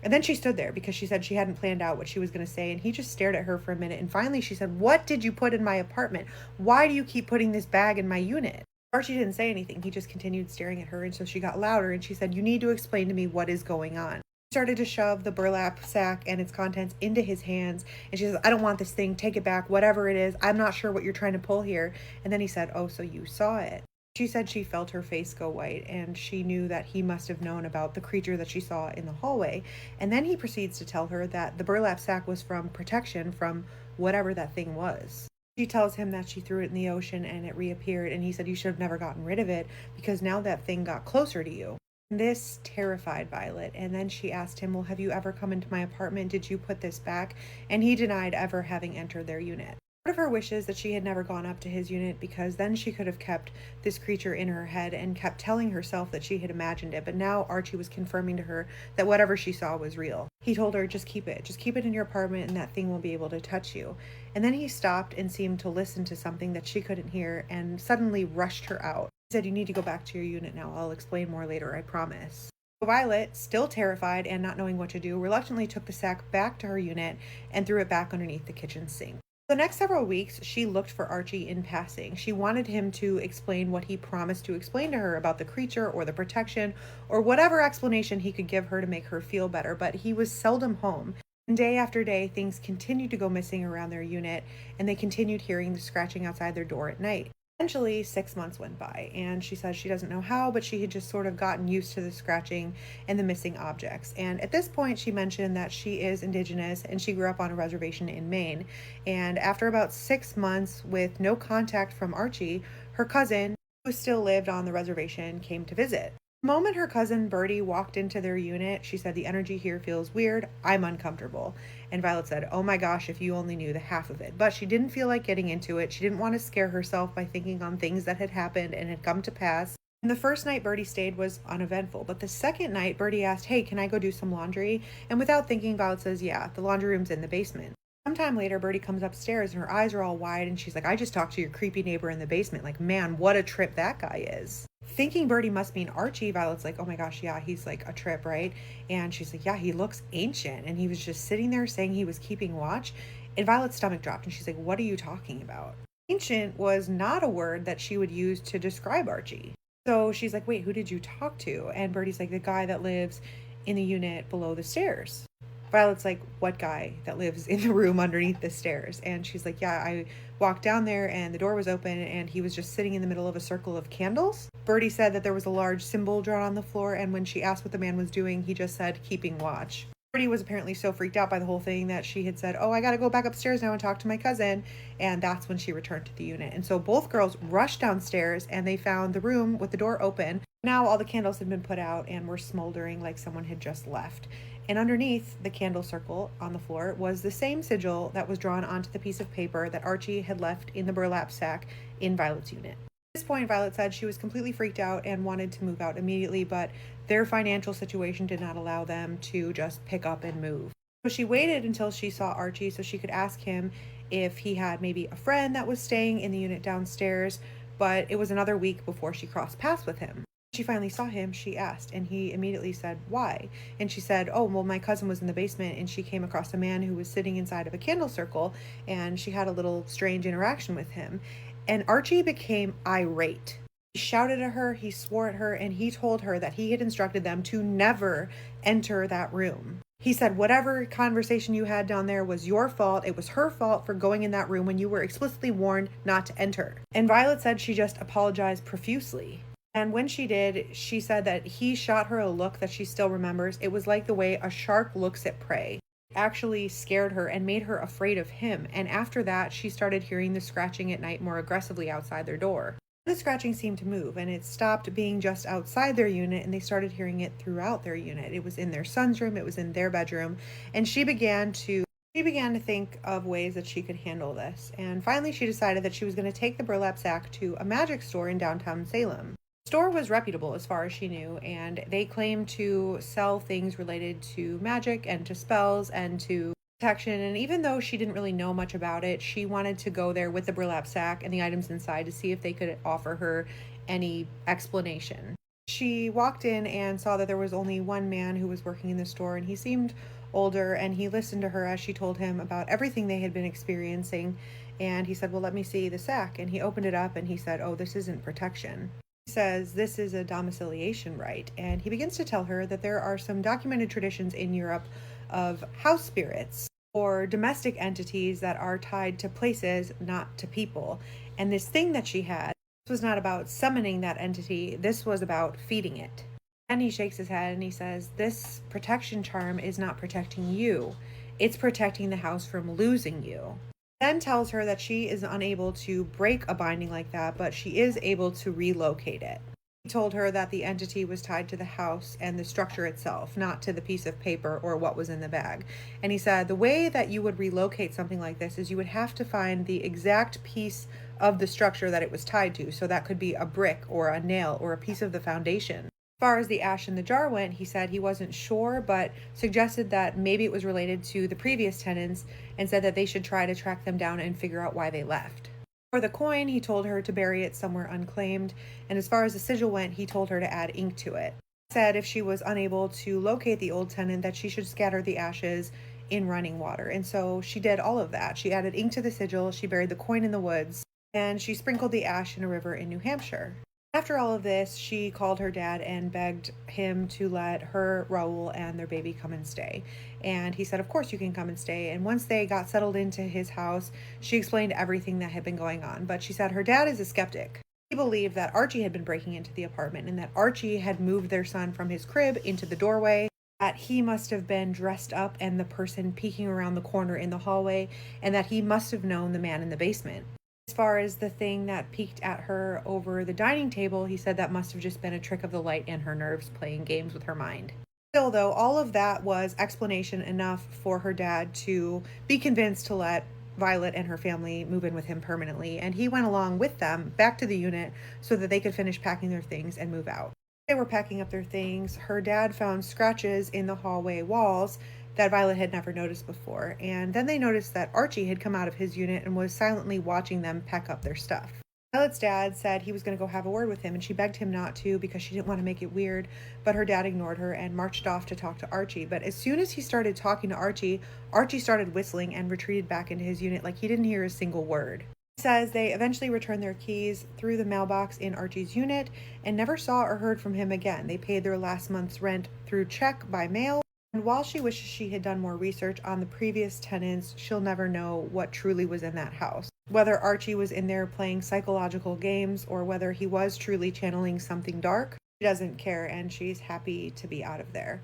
D: And then she stood there because she said she hadn't planned out what she was going to say, and he just stared at her for a minute, and finally she said, "What did you put in my apartment? Why do you keep putting this bag in my unit?" Archie didn't say anything. He just continued staring at her, and so she got louder, and she said, "You need to explain to me what is going on." She started to shove the burlap sack and its contents into his hands, and she says, "I don't want this thing. Take it back. Whatever it is. I'm not sure what you're trying to pull here." And then he said, "Oh, so you saw it." She said she felt her face go white, and she knew that he must have known about the creature that she saw in the hallway. And then he proceeds to tell her that the burlap sack was from protection from whatever that thing was. She tells him that she threw it in the ocean and it reappeared, and he said, "You should have never gotten rid of it because now that thing got closer to you." This terrified Violet, and then she asked him, well, have you ever come into my apartment? Did you put this back? And he denied ever having entered their unit. Part of her wishes that she had never gone up to his unit, because then she could have kept this creature in her head and kept telling herself that she had imagined it. But now Archie was confirming to her that whatever she saw was real. He told her, just keep it in your apartment, and that thing won't be able to touch you. And then he stopped and seemed to listen to something that she couldn't hear and suddenly rushed her out. He said, you need to go back to your unit now. I'll explain more later, I promise. Violet, still terrified and not knowing what to do, reluctantly took the sack back to her unit and threw it back underneath the kitchen sink. The next several weeks, she looked for Archie in passing. She wanted him to explain what he promised to explain to her about the creature or the protection or whatever explanation he could give her to make her feel better, but he was seldom home. And day after day, things continued to go missing around their unit, and they continued hearing the scratching outside their door at night. Eventually, 6 months went by, and she says she doesn't know how, but she had just sort of gotten used to the scratching and the missing objects. And at this point, she mentioned that she is Indigenous and she grew up on a reservation in Maine. And after about 6 months with no contact from Archie, her cousin, who still lived on the reservation, came to visit. The moment her cousin Bertie walked into their unit, she said, the energy here feels weird. I'm uncomfortable. And Violet said, oh my gosh, if you only knew the half of it. But she didn't feel like getting into it. She didn't want to scare herself by thinking on things that had happened and had come to pass. And the first night Bertie stayed was uneventful. But the second night, Bertie asked, hey, can I go do some laundry? And without thinking, Violet says, yeah, the laundry room's in the basement. Sometime later, Bertie comes upstairs and her eyes are all wide and she's like, I just talked to your creepy neighbor in the basement. Like, man, what a trip that guy is. Thinking Bertie must mean Archie, Violet's like, oh my gosh, yeah, he's like a trip, right? And she's like, yeah, he looks ancient. And he was just sitting there saying he was keeping watch. And Violet's stomach dropped and she's like, what are you talking about? Ancient was not a word that she would use to describe Archie. So she's like, wait, who did you talk to? And Bertie's like, the guy that lives in the unit below the stairs. Violet's like, what guy that lives in the room underneath the stairs? And she's like, yeah, I walked down there and the door was open and he was just sitting in the middle of a circle of candles. Bertie said that there was a large symbol drawn on the floor, and when she asked what the man was doing, he just said, keeping watch. Bertie was apparently so freaked out by the whole thing that she had said, oh, I gotta go back upstairs now and talk to my cousin. And that's when she returned to the unit. And so both girls rushed downstairs and they found the room with the door open. Now all the candles had been put out and were smoldering like someone had just left. And underneath the candle circle on the floor was the same sigil that was drawn onto the piece of paper that Archie had left in the burlap sack in Violet's unit. At this point, Violet said she was completely freaked out and wanted to move out immediately, but their financial situation did not allow them to just pick up and move. So she waited until she saw Archie so she could ask him if he had maybe a friend that was staying in the unit downstairs, but it was another week before she crossed paths with him. She finally saw him, she asked, and he immediately said, why? And she said, oh, well, my cousin was in the basement and she came across a man who was sitting inside of a candle circle and she had a little strange interaction with him. And Archie became irate. He shouted at her, he swore at her, and he told her that he had instructed them to never enter that room. He said, whatever conversation you had down there was your fault. It was her fault for going in that room when you were explicitly warned not to enter. And Violet said she just apologized profusely. And when she did, she said that he shot her a look that she still remembers. It was like the way a shark looks at prey. It actually scared her and made her afraid of him. And after that, she started hearing the scratching at night more aggressively outside their door. The scratching seemed to move, and it stopped being just outside their unit, and they started hearing it throughout their unit. It was in their son's room, it was in their bedroom, and she began to think of ways that she could handle this. And finally, she decided that she was going to take the burlap sack to a magic store in downtown Salem. The store was reputable as far as she knew, and they claimed to sell things related to magic and to spells and to protection. And even though she didn't really know much about it, she wanted to go there with the burlap sack and the items inside to see if they could offer her any explanation. She walked in and saw that there was only one man who was working in the store, and he seemed older, and he listened to her as she told him about everything they had been experiencing. And he said, well, let me see the sack. And he opened it up and he said, oh, this isn't protection. He says this is a domiciliation rite, and he begins to tell her that there are some documented traditions in Europe of house spirits or domestic entities that are tied to places, not to people. And this thing that she had, this was not about summoning that entity, this was about feeding it. And he shakes his head and he says, this protection charm is not protecting you, it's protecting the house from losing you. Then tells her that she is unable to break a binding like that, but she is able to relocate it. He told her that the entity was tied to the house and the structure itself, not to the piece of paper or what was in the bag. And he said the way that you would relocate something like this is you would have to find the exact piece of the structure that it was tied to. So that could be a brick or a nail or a piece of the foundation. As far as the ash in the jar went, he said he wasn't sure, but suggested that maybe it was related to the previous tenants and said that they should try to track them down and figure out why they left. For the coin, he told her to bury it somewhere unclaimed, and as far as the sigil went, he told her to add ink to it. He said if she was unable to locate the old tenant, that she should scatter the ashes in running water, and so she did all of that. She added ink to the sigil, she buried the coin in the woods, and she sprinkled the ash in a river in New Hampshire. After all of this, she called her dad and begged him to let her, Raul, and their baby come and stay. And he said, of course you can come and stay. And once they got settled into his house, she explained everything that had been going on. But she said her dad is a skeptic. He believed that Archie had been breaking into the apartment and that Archie had moved their son from his crib into the doorway, that he must have been dressed up and the person peeking around the corner in the hallway, and that he must have known the man in the basement. As far as the thing that peeked at her over the dining table, he said that must have just been a trick of the light and her nerves playing games with her mind. Still, though, all of that was explanation enough for her dad to be convinced to let Violet and her family move in with him permanently, and he went along with them back to the unit so that they could finish packing their things and move out. They were packing up their things. Her dad found scratches in the hallway walls that Violet had never noticed before, and then they noticed that Archie had come out of his unit and was silently watching them pack up their stuff. Violet's dad said he was going to go have a word with him, and she begged him not to because she didn't want to make it weird, but her dad ignored her and marched off to talk to Archie. But as soon as he started talking to Archie, Archie started whistling and retreated back into his unit like he didn't hear a single word. He says they eventually returned their keys through the mailbox in Archie's unit and never saw or heard from him again. They paid their last month's rent through check by mail. And while she wishes she had done more research on the previous tenants, she'll never know what truly was in that house. Whether Archie was in there playing psychological games or whether he was truly channeling something dark, she doesn't care and she's happy to be out of there.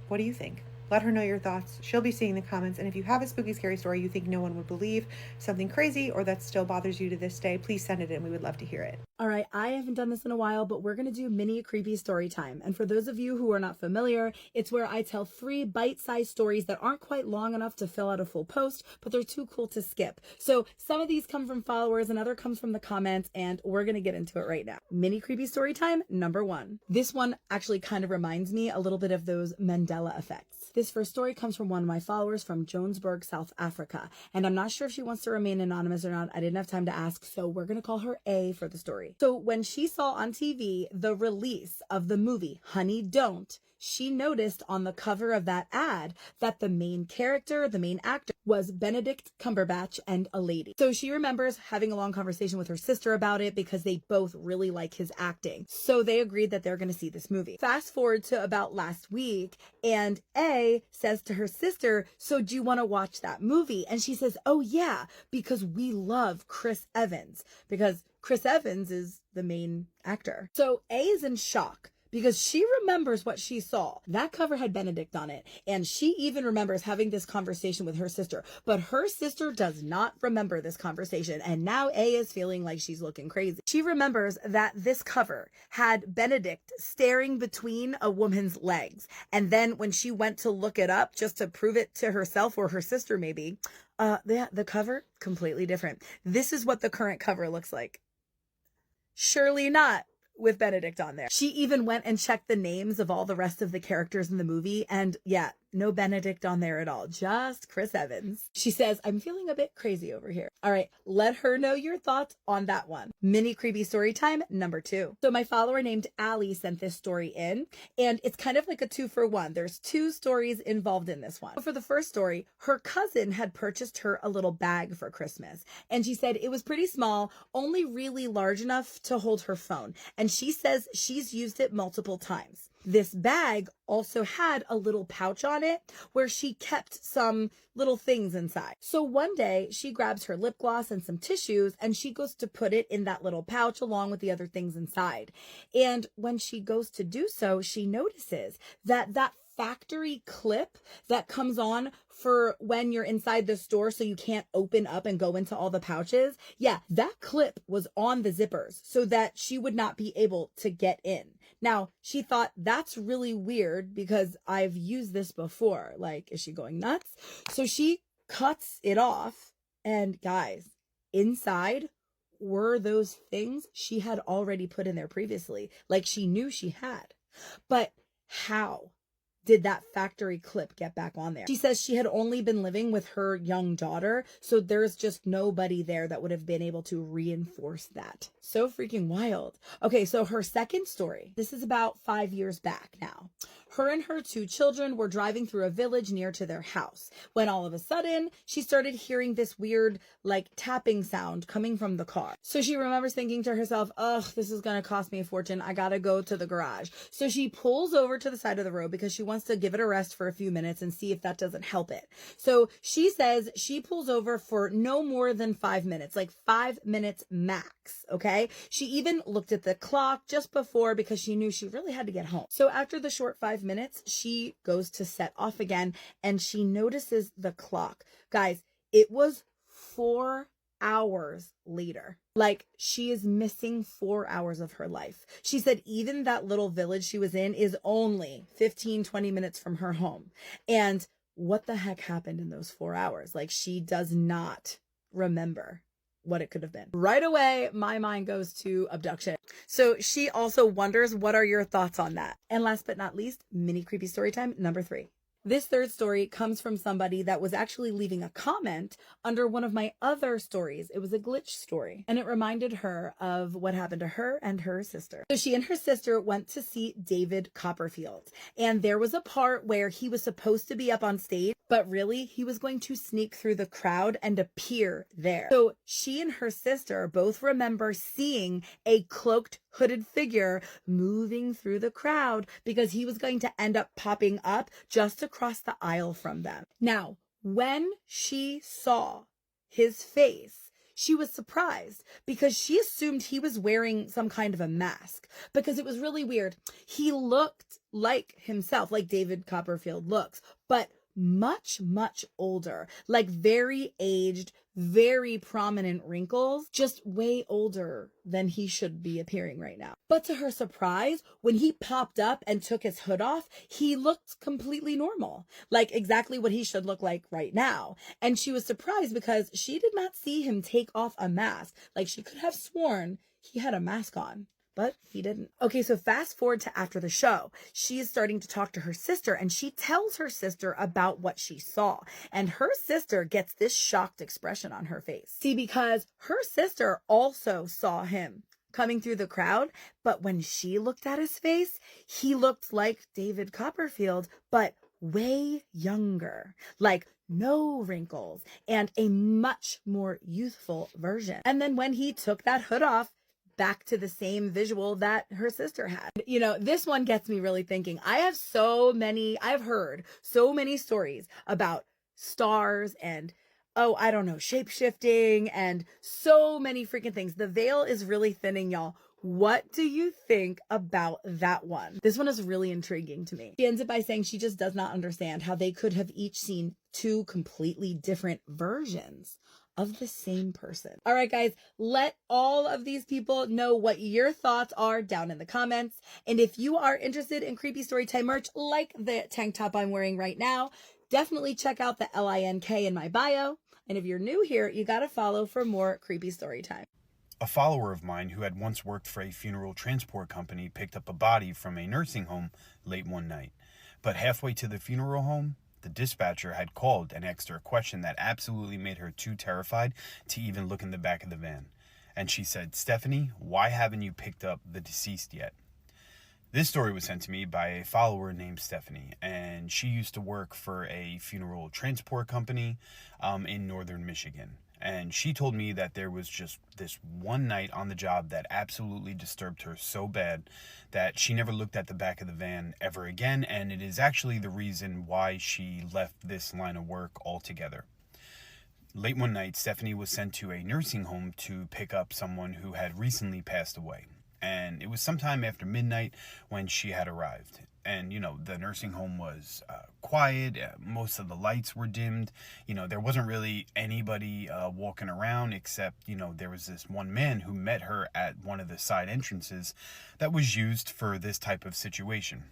D: What do you think? Let her know your thoughts. She'll be seeing the comments. And if you have a spooky, scary story you think no one would believe, something crazy, or that still bothers you to this day, please send it in. We would love to hear it.
E: All right, I haven't done this in a while, but we're going to do mini creepy story time. And for those of you who are not familiar, it's where I tell 3 bite-sized stories that aren't quite long enough to fill out a full post, but they're too cool to skip. So some of these come from followers and other comes from the comments, and we're going to get into it right now. Mini creepy story time number 1. This one actually kind of reminds me a little bit of those Mandela effects. This first story comes from one of my followers from Johannesburg, South Africa. And I'm not sure if she wants to remain anonymous or not. I didn't have time to ask, so we're going to call her A for the story. So when she saw on TV the release of the movie Honey Don't, she noticed on the cover of that ad that the main character, the main actor, was Benedict Cumberbatch and a lady. So she remembers having a long conversation with her sister about it because they both really like his acting. So they agreed that they're going to see this movie. Fast forward to about last week, and A says to her sister, so do you want to watch that movie? And she says, oh yeah, because we love Chris Evans, because Chris Evans is the main actor. So A is in shock, because she remembers what she saw. That cover had Benedict on it, and she even remembers having this conversation with her sister, but her sister does not remember this conversation, and now A is feeling like she's looking crazy. She remembers that this cover had Benedict staring between a woman's legs, and then when she went to look it up just to prove it to herself or her sister maybe, the cover, completely different. This is what the current cover looks like. Surely not with Benedict on there. She even went and checked the names of all the rest of the characters in the movie, and yeah, no Benedict on there at all, just Chris Evans. She says, I'm feeling a bit crazy over here. All right, let her know your thoughts on that one. Mini creepy story time number 2. So my follower named Allie sent this story in, and it's kind of like a 2-for-1. There's 2 stories involved in this one. So for the first story, her cousin had purchased her a little bag for Christmas, and she said it was pretty small, only really large enough to hold her phone, and she says she's used it multiple times. This bag also had a little pouch on it where she kept some little things inside. So one day she grabs her lip gloss and some tissues and she goes to put it in that little pouch along with the other things inside. And when she goes to do so, she notices that that factory clip that comes on for when you're inside the store so you can't open up and go into all the pouches. Yeah, that clip was on the zippers so that she would not be able to get in. Now, she thought that's really weird because I've used this before. Like, is she going nuts? So she cuts it off, and guys, inside were those things she had already put in there previously, like she knew she had. But how did that factory clip get back on there? She says she had only been living with her young daughter, so there's just nobody there that would have been able to reinforce that. So freaking wild. Okay, so her second story, this is about 5 years back now. Her and her 2 children were driving through a village near to their house when all of a sudden she started hearing this weird like tapping sound coming from the car. So she remembers thinking to herself, ugh, this is gonna cost me a fortune. I gotta go to the garage. So she pulls over to the side of the road because she wants to give it a rest for a few minutes and see if that doesn't help it. So she says she pulls over for no more than 5 minutes, like 5 minutes max. Okay. She even looked at the clock just before because she knew she really had to get home. So after the short 5 minutes, she goes to set off again and she notices the clock. Guys, it was 4 hours later. Like, she is missing 4 hours of her life. She said even that little village she was in is only 15-20 minutes from her home. And what the heck happened in those 4 hours? Like, she does not remember what it could have been. Right away, my mind goes to abduction. So she also wonders, what are your thoughts on that? And last but not least, mini creepy story time number 3. This third story comes from somebody that was actually leaving a comment under one of my other stories. It was a glitch story, and it reminded her of what happened to her and her sister. So she and her sister went to see David Copperfield, and there was a part where he was supposed to be up on stage, but really he was going to sneak through the crowd and appear there. So she and her sister both remember seeing a cloaked, hooded figure moving through the crowd because he was going to end up popping up just across the aisle from them. Now, when she saw his face, she was surprised because she assumed he was wearing some kind of a mask because it was really weird. He looked like himself, like David Copperfield looks, but much, much older, like very aged, very prominent wrinkles, just way older than he should be appearing right now. But to her surprise, when he popped up and took his hood off, he looked completely normal, like exactly what he should look like right now. And she was surprised because she did not see him take off a mask. Like, she could have sworn he had a mask on, but he didn't. Okay, so fast forward to after the show. She is starting to talk to her sister, and she tells her sister about what she saw. And her sister gets this shocked expression on her face. See, because her sister also saw him coming through the crowd, but when she looked at his face, he looked like David Copperfield, but way younger. Like, no wrinkles, and a much more youthful version. And then when he took that hood off, back to the same visual that her sister had. You know, this one gets me really thinking. I've heard so many stories about stars and, oh, I don't know, shape-shifting and so many freaking things. The veil is really thinning, y'all. What do you think about that one? This one is really intriguing to me. She ends it by saying she just does not understand how they could have each seen 2 completely different versions of the same person. All right, guys, let all of these people know what your thoughts are down in the comments. And if you are interested in creepy storytime merch, like the tank top I'm wearing right now, definitely check out the LINK in my bio. And if you're new here, you got to follow for more creepy storytime.
F: A follower of mine who had once worked for a funeral transport company picked up a body from a nursing home late one night. But halfway to the funeral home, the dispatcher had called and asked her a question that absolutely made her too terrified to even look in the back of the van. And she said, "Stephanie, why haven't you picked up the deceased yet?" This story was sent to me by a follower named Stephanie, and she used to work for a funeral transport company in northern Michigan. And she told me that there was just this one night on the job that absolutely disturbed her so bad that she never looked at the back of the van ever again, and it is actually the reason why she left this line of work altogether. Late one night, Stephanie was sent to a nursing home to pick up someone who had recently passed away, and it was sometime after midnight when she had arrived. And, the nursing home was quiet. Most of the lights were dimmed. There wasn't really anybody walking around except, there was this one man who met her at one of the side entrances that was used for this type of situation.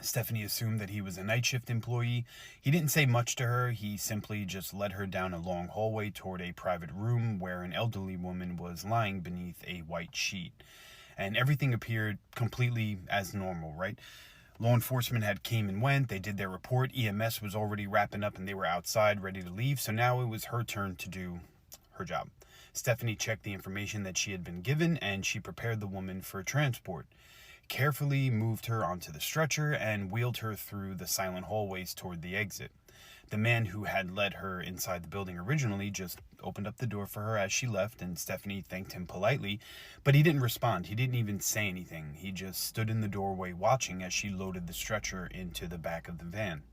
F: Stephanie assumed that he was a night shift employee. He didn't say much to her. He simply just led her down a long hallway toward a private room where an elderly woman was lying beneath a white sheet. And everything appeared completely as normal, right? Law enforcement had came and went. They did their report. EMS was already wrapping up and they were outside ready to leave. So now it was her turn to do her job. Stephanie checked the information that she had been given and she prepared the woman for transport. Carefully moved her onto the stretcher and wheeled her through the silent hallways toward the exit. The man who had led her inside the building originally just opened up the door for her as she left, and Stephanie thanked him politely, but he didn't respond. He didn't even say anything. He just stood in the doorway watching as she loaded the stretcher into the back of the van.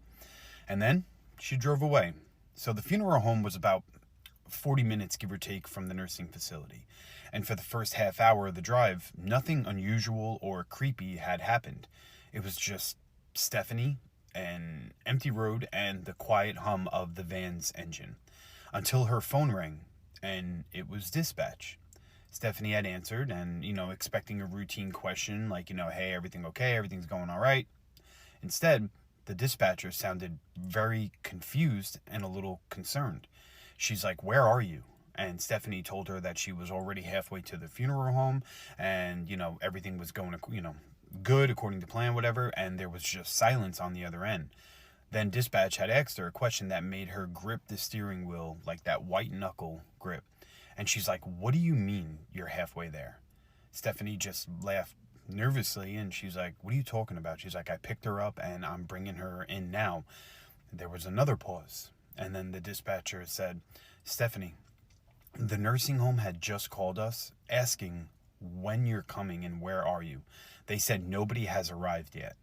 F: And then she drove away. So the funeral home was about 40 minutes, give or take, from the nursing facility. And for the first half hour of the drive, nothing unusual or creepy had happened. It was just Stephanie, an empty road, and the quiet hum of the van's engine. Until her phone rang, and it was dispatch. Stephanie had answered and, expecting a routine question like, hey, everything okay? Everything's going all right? Instead, the dispatcher sounded very confused and a little concerned. She's like, "Where are you?" And Stephanie told her that she was already halfway to the funeral home and, everything was going, good according to plan, whatever. And there was just silence on the other end. Then dispatch had asked her a question that made her grip the steering wheel like that white knuckle grip. And she's like, "What do you mean you're halfway there?" Stephanie just laughed nervously and she's like, "What are you talking about?" She's like, "I picked her up and I'm bringing her in now." There was another pause. And then the dispatcher said, "Stephanie, the nursing home had just called us asking when you're coming and where are you. They said nobody has arrived yet."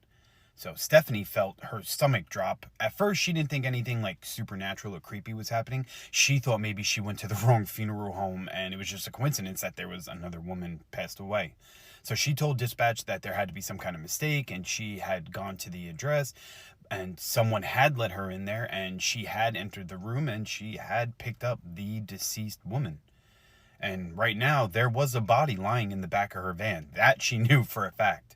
F: So Stephanie felt her stomach drop. At first, she didn't think anything like supernatural or creepy was happening. She thought maybe she went to the wrong funeral home and it was just a coincidence that there was another woman passed away. So she told dispatch that there had to be some kind of mistake and she had gone to the address and someone had let her in there and she had entered the room and she had picked up the deceased woman. And right now, there was a body lying in the back of her van. That she knew for a fact.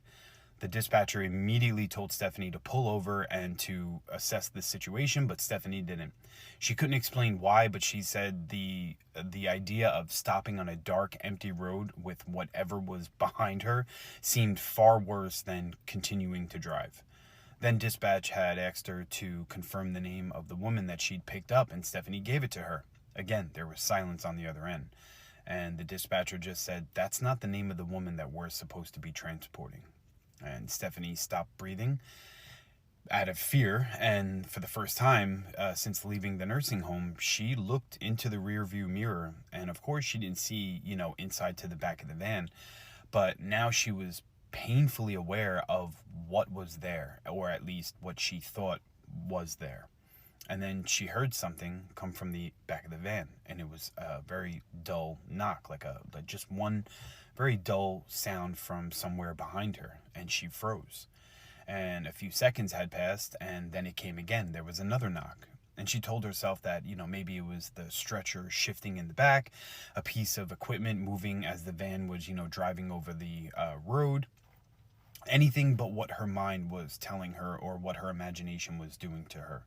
F: The dispatcher immediately told Stephanie to pull over and to assess the situation, but Stephanie didn't. She couldn't explain why, but she said the idea of stopping on a dark, empty road with whatever was behind her seemed far worse than continuing to drive. Then dispatch had asked her to confirm the name of the woman that she'd picked up, and Stephanie gave it to her. Again, there was silence on the other end. And the dispatcher just said, "That's not the name of the woman that we're supposed to be transporting." And Stephanie stopped breathing out of fear. And for the first time since leaving the nursing home, she looked into the rearview mirror. And of course, she didn't see, inside to the back of the van. But now she was painfully aware of what was there, or at least what she thought was there. And then she heard something come from the back of the van, and it was a very dull knock, like just one very dull sound from somewhere behind her, and she froze. And a few seconds had passed, and then it came again. There was another knock, and she told herself that, maybe it was the stretcher shifting in the back, a piece of equipment moving as the van was, driving over the road. Anything but what her mind was telling her or what her imagination was doing to her.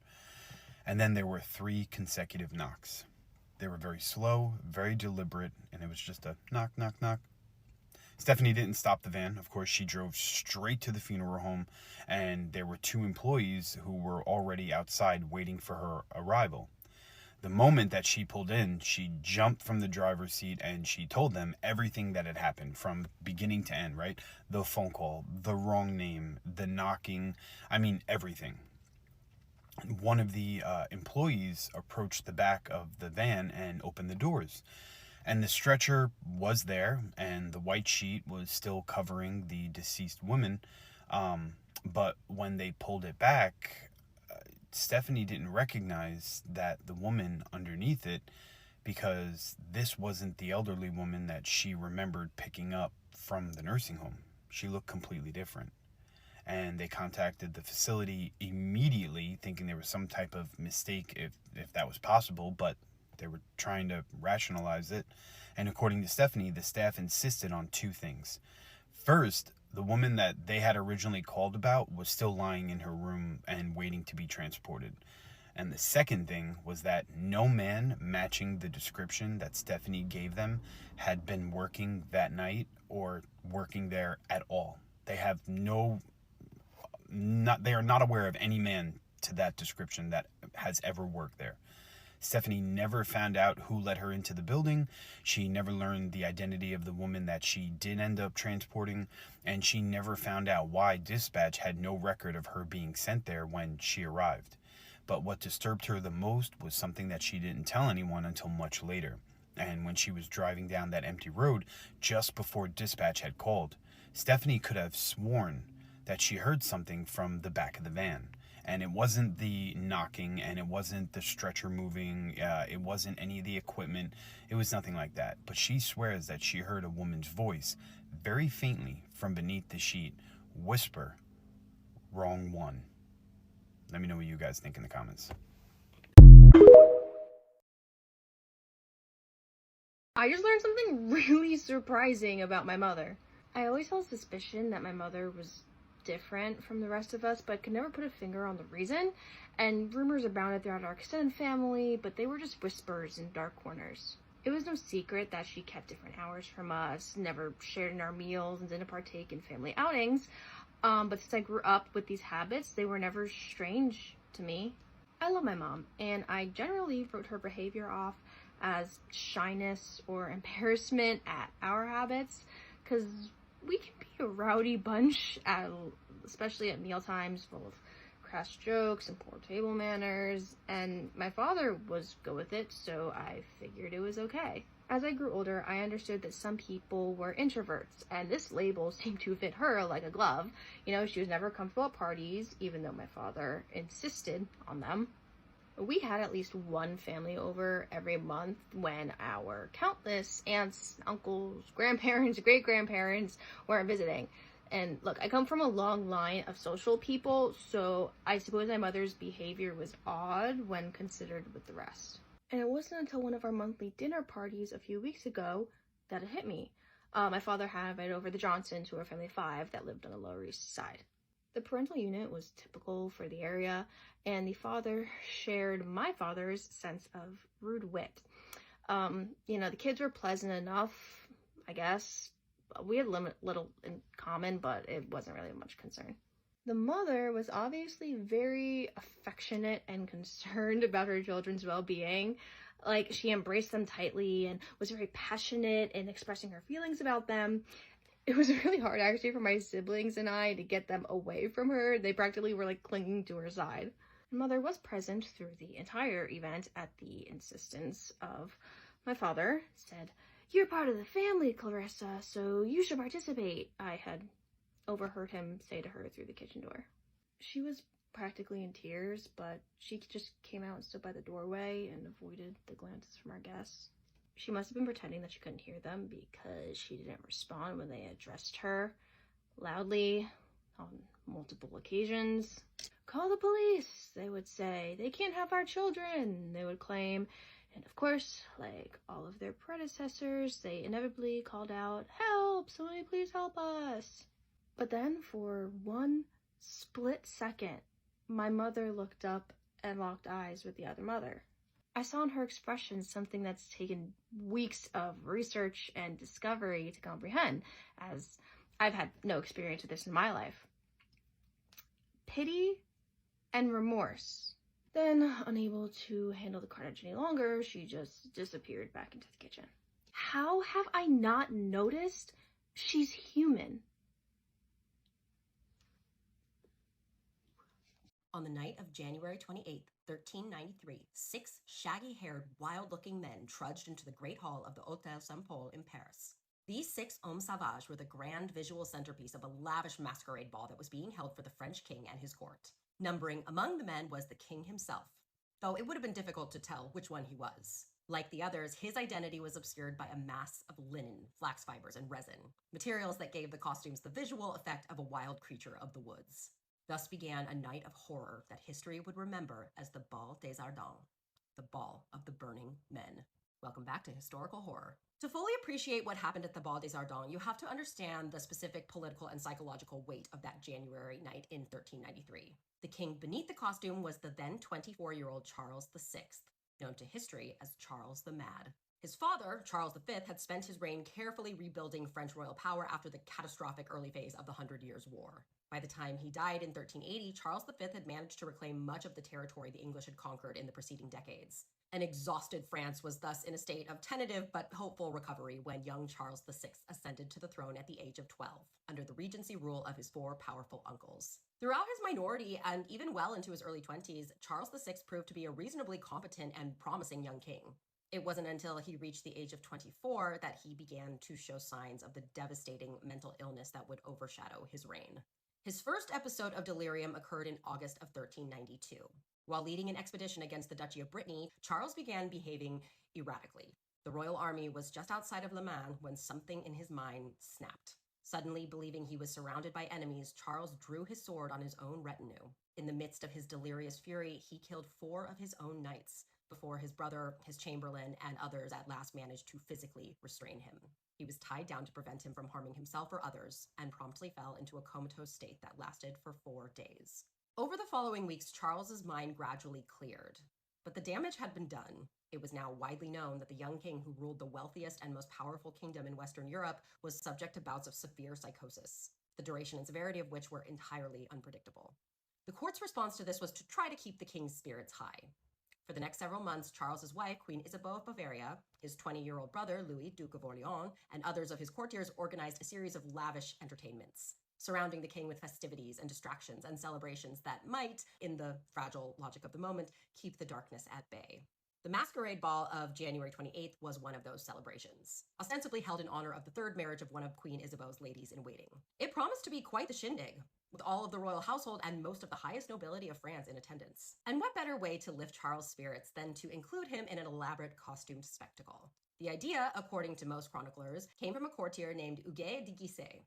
F: And then there were 3 consecutive knocks. They were very slow, very deliberate, and it was just a knock, knock, knock. Stephanie didn't stop the van. Of course, she drove straight to the funeral home, and there were 2 employees who were already outside waiting for her arrival. The moment that she pulled in, she jumped from the driver's seat and she told them everything that had happened from beginning to end, right? The phone call, the wrong name, the knocking, everything. One of the employees approached the back of the van and opened the doors. And the stretcher was there, and the white sheet was still covering the deceased woman. But when they pulled it back, Stephanie didn't recognize that the woman underneath it, because this wasn't the elderly woman that she remembered picking up from the nursing home. She looked completely different. and they contacted the facility immediately, thinking there was some type of mistake, if that was possible, but they were trying to rationalize it. And according to Stephanie, the staff insisted on two things. First, the woman that they had originally called about was still lying in her room and waiting to be transported. And the second thing was that no man matching the description that Stephanie gave them had been working that night or working there at all. They have they are not aware of any man to that description that has ever worked there. Stephanie never found out who let her into the building. She never learned the identity of the woman that she did end up transporting, and she never found out why dispatch had no record of her being sent there when she arrived. But what disturbed her the most was something that she didn't tell anyone until much later. And when she was driving down that empty road just before dispatch had called, Stephanie could have sworn that she heard something from the back of the van. And it wasn't the knocking, and it wasn't the stretcher moving, it wasn't any of the equipment, it was nothing like that. But she swears that she heard a woman's voice, very faintly from beneath the sheet, whisper, "Wrong one." Let me know what you guys think in the comments.
G: I just learned something really surprising about my mother. I always held suspicion that my mother was different from the rest of us, but could never put a finger on the reason, and rumors abounded throughout our extended family, but they were just whispers in dark corners. It was no secret that she kept different hours from us, never shared in our meals, and didn't partake in family outings, but since I grew up with these habits, they were never strange to me. I love my mom, and I generally wrote her behavior off as shyness or embarrassment at our habits, because we can be a rowdy bunch, especially at meal times, full of crass jokes and poor table manners, and my father was good with it, so I figured it was okay. As I grew older, I understood that some people were introverts, and this label seemed to fit her like a glove. You know, she was never comfortable at parties, even though my father insisted on them. We had at least one family over every month when our countless aunts, uncles, grandparents, great-grandparents weren't visiting. And look, I come from a long line of social people, so I suppose my mother's behavior was odd when considered with the rest. And it wasn't until one of our monthly dinner parties a few weeks ago that it hit me. My father had invited over the Johnsons, who were a family of 5 that lived on the Lower East Side. The parental unit was typical for the area, and the father shared my father's sense of rude wit. The kids were pleasant enough, I guess. We had little in common, but it wasn't really much concern. The mother was obviously very affectionate and concerned about her children's well-being. Like, she embraced them tightly and was very passionate in expressing her feelings about them. It was really hard, actually, for my siblings and I to get them away from her. They practically were, like, clinging to her side. My mother was present through the entire event at the insistence of my father. Said, "You're part of the family, Clarissa, so you should participate," I had overheard him say to her through the kitchen door. She was practically in tears, but she just came out and stood by the doorway and avoided the glances from our guests. She must have been pretending that she couldn't hear them, because she didn't respond when they addressed her loudly on multiple occasions. "Call the police," they would say. "They can't have our children," they would claim. And of course, like all of their predecessors, they inevitably called out, "Help! Somebody please help us!" But then, for one split second, my mother looked up and locked eyes with the other mother. I saw in her expression something that's taken weeks of research and discovery to comprehend, as I've had no experience with this in my life. Pity and remorse. Then, unable to handle the carnage any longer, she just disappeared back into the kitchen. How have I not noticed? She's human.
H: On the night of January 28th, 1393, 6 shaggy-haired, wild-looking men trudged into the Great Hall of the Hôtel Saint-Paul in Paris. These 6 hommes sauvages were the grand visual centerpiece of a lavish masquerade ball that was being held for the French king and his court. Numbering among the men was the king himself, though it would have been difficult to tell which one he was. Like the others, his identity was obscured by a mass of linen, flax fibers, and resin, materials that gave the costumes the visual effect of a wild creature of the woods. Thus began a night of horror that history would remember as the Bal des Ardents, the Ball of the Burning Men. Welcome back to Historical Horror. To fully appreciate what happened at the Bal des Ardents, you have to understand the specific political and psychological weight of that January night in 1393. The king beneath the costume was the then 24-year-old Charles VI, known to history as Charles the Mad. His father, Charles V, had spent his reign carefully rebuilding French royal power after the catastrophic early phase of the Hundred Years' War. By the time he died in 1380, Charles V had managed to reclaim much of the territory the English had conquered in the preceding decades. An exhausted France was thus in a state of tentative but hopeful recovery when young Charles VI ascended to the throne at the age of 12, under the regency rule of his four powerful uncles. Throughout his minority and even well into his early 20s, Charles VI proved to be a reasonably competent and promising young king. It wasn't until he reached the age of 24 that he began to show signs of the devastating mental illness that would overshadow his reign. His first episode of delirium occurred in August of 1392. While leading an expedition against the Duchy of Brittany, Charles began behaving erratically. The royal army was just outside of Le Mans when something in his mind snapped. Suddenly believing he was surrounded by enemies, Charles drew his sword on his own retinue. In the midst of his delirious fury, he killed 4 of his own knights before his brother, his chamberlain, and others at last managed to physically restrain him. He was tied down to prevent him from harming himself or others, and promptly fell into a comatose state that lasted for 4 days. Over the following weeks, Charles's mind gradually cleared, but the damage had been done. It was now widely known that the young king who ruled the wealthiest and most powerful kingdom in Western Europe was subject to bouts of severe psychosis, the duration and severity of which were entirely unpredictable. The court's response to this was to try to keep the king's spirits high. For the next several months, Charles's wife, Queen Isabeau of Bavaria, his 20-year-old brother, Louis, Duke of Orleans, and others of his courtiers organized a series of lavish entertainments, surrounding the king with festivities and distractions and celebrations that might, in the fragile logic of the moment, keep the darkness at bay. The Masquerade Ball of January 28th was one of those celebrations, ostensibly held in honor of the third marriage of one of Queen Isabeau's ladies-in-waiting. It promised to be quite the shindig, with all of the royal household and most of the highest nobility of France in attendance. And what better way to lift Charles' spirits than to include him in an elaborate costumed spectacle? The idea, according to most chroniclers, came from a courtier named Huguet de Guisset.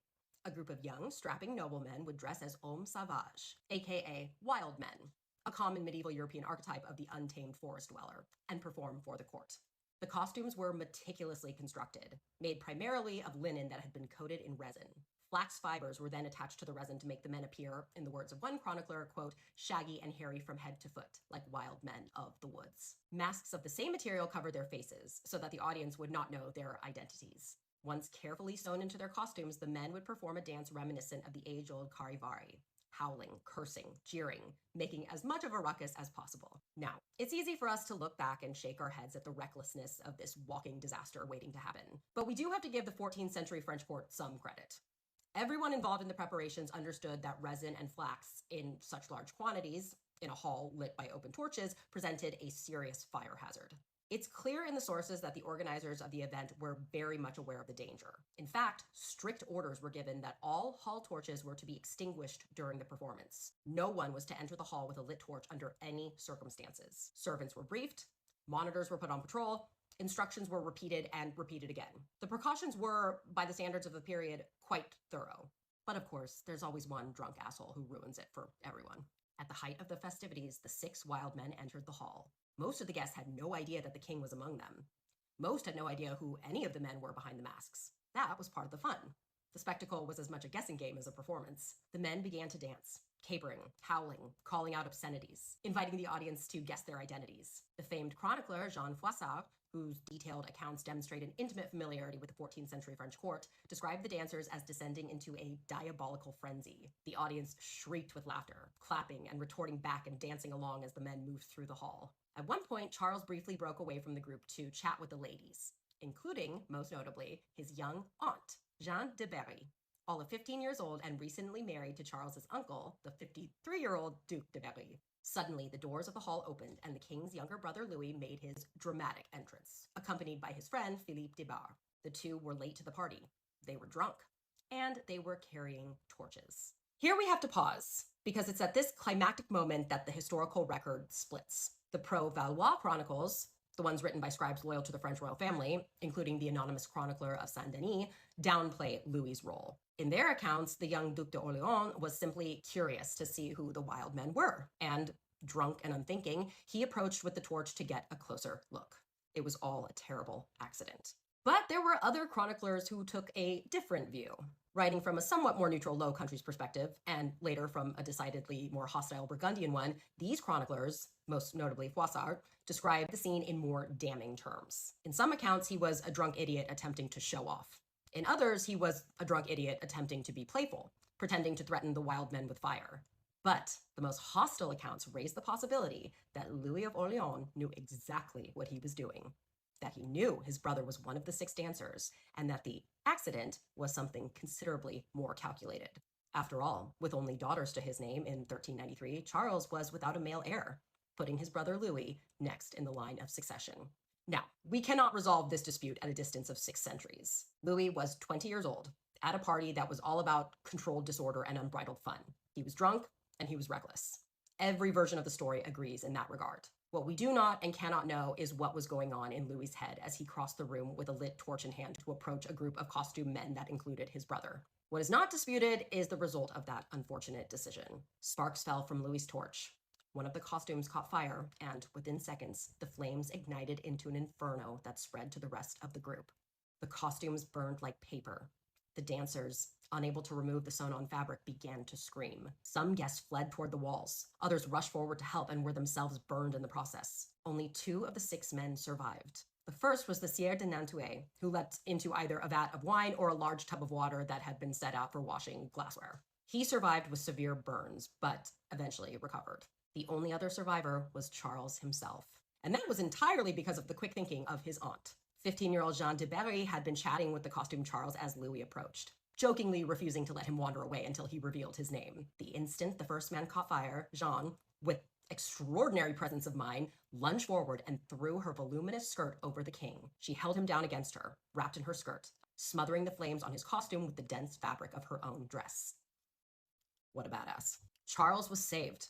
H: A group of young, strapping noblemen would dress as hommes sauvages, aka wild men, a common medieval European archetype of the untamed forest dweller, and perform for the court. The costumes were meticulously constructed, made primarily of linen that had been coated in resin. Flax fibers were then attached to the resin to make the men appear, in the words of one chronicler, quote, shaggy and hairy from head to foot, like wild men of the woods. Masks of the same material covered their faces, so that the audience would not know their identities. Once carefully sewn into their costumes, the men would perform a dance reminiscent of the age-old Charivari, howling, cursing, jeering, making as much of a ruckus as possible. Now, it's easy for us to look back and shake our heads at the recklessness of this walking disaster waiting to happen, but we do have to give the 14th century French court some credit. Everyone involved in the preparations understood that resin and flax in such large quantities, in a hall lit by open torches, presented a serious fire hazard. It's clear in the sources that the organizers of the event were very much aware of the danger. In fact, strict orders were given that all hall torches were to be extinguished during the performance. No one was to enter the hall with a lit torch under any circumstances. Servants were briefed, monitors were put on patrol, instructions were repeated and repeated again. The precautions were, by the standards of the period, quite thorough. But of course, there's always one drunk asshole who ruins it for everyone. At the height of the festivities, the 6 wild men entered the hall. Most of the guests had no idea that the king was among them. Most had no idea who any of the men were behind the masks. That was part of the fun. The spectacle was as much a guessing game as a performance. The men began to dance, capering, howling, calling out obscenities, inviting the audience to guess their identities. The famed chronicler Jean Froissart, whose detailed accounts demonstrate an intimate familiarity with the 14th century French court, described the dancers as descending into a diabolical frenzy. The audience shrieked with laughter, clapping and retorting back and dancing along as the men moved through the hall. At one point, Charles briefly broke away from the group to chat with the ladies, including, most notably, his young aunt, Jeanne de Berry, all of 15 years old and recently married to Charles's uncle, the 53-year-old Duc de Berry. Suddenly, the doors of the hall opened and the king's younger brother Louis made his dramatic entrance, accompanied by his friend Philippe de Bar. The two were late to the party. They were drunk, and they were carrying torches. Here we have to pause, because it's at this climactic moment that the historical record splits. The pro-Valois chronicles, The ones written by scribes loyal to the French royal family, including the anonymous chronicler of Saint Denis, downplay Louis's role. In their accounts, the young Duc d'Orléans was simply curious to see who the wild men were, and, drunk and unthinking, he approached with the torch to get a closer look. It was all a terrible accident. But there were other chroniclers who took a different view. Writing from a somewhat more neutral Low Countries perspective, and later from a decidedly more hostile Burgundian one, these chroniclers, most notably Froissart, described the scene in more damning terms. In some accounts, he was a drunk idiot attempting to show off. In others, he was a drunk idiot attempting to be playful, pretending to threaten the wild men with fire. But the most hostile accounts raised the possibility that Louis of Orléans knew exactly what he was doing, that he knew his brother was one of the 6 dancers, and that the accident was something considerably more calculated. After all, with only daughters to his name in 1393, Charles was without a male heir, putting his brother Louis next in the line of succession. Now, we cannot resolve this dispute at a distance of 6 centuries. Louis was 20 years old, at a party that was all about controlled disorder and unbridled fun. He was drunk, and he was reckless. Every version of the story agrees in that regard. What we do not and cannot know is what was going on in Louis's head as he crossed the room with a lit torch in hand to approach a group of costumed men that included his brother. What is not disputed is the result of that unfortunate decision. Sparks fell from Louis's torch. One of the costumes caught fire, and within seconds, the flames ignited into an inferno that spread to the rest of the group. The costumes burned like paper. The dancers, unable to remove the sewn-on fabric, began to scream. Some guests fled toward the walls. Others rushed forward to help and were themselves burned in the process. Only 2 of the 6 men survived. The first was the Sieur de Nantouillet, who leapt into either a vat of wine or a large tub of water that had been set out for washing glassware. He survived with severe burns, but eventually recovered. The only other survivor was Charles himself. And that was entirely because of the quick thinking of his aunt. 15-year-old Jean de Berry had been chatting with the costumed Charles as Louis approached, jokingly refusing to let him wander away until he revealed his name. The instant the first man caught fire, Jean, with extraordinary presence of mind, lunged forward and threw her voluminous skirt over the king. She held him down against her, wrapped in her skirt, smothering the flames on his costume with the dense fabric of her own dress. What a badass. Charles was saved.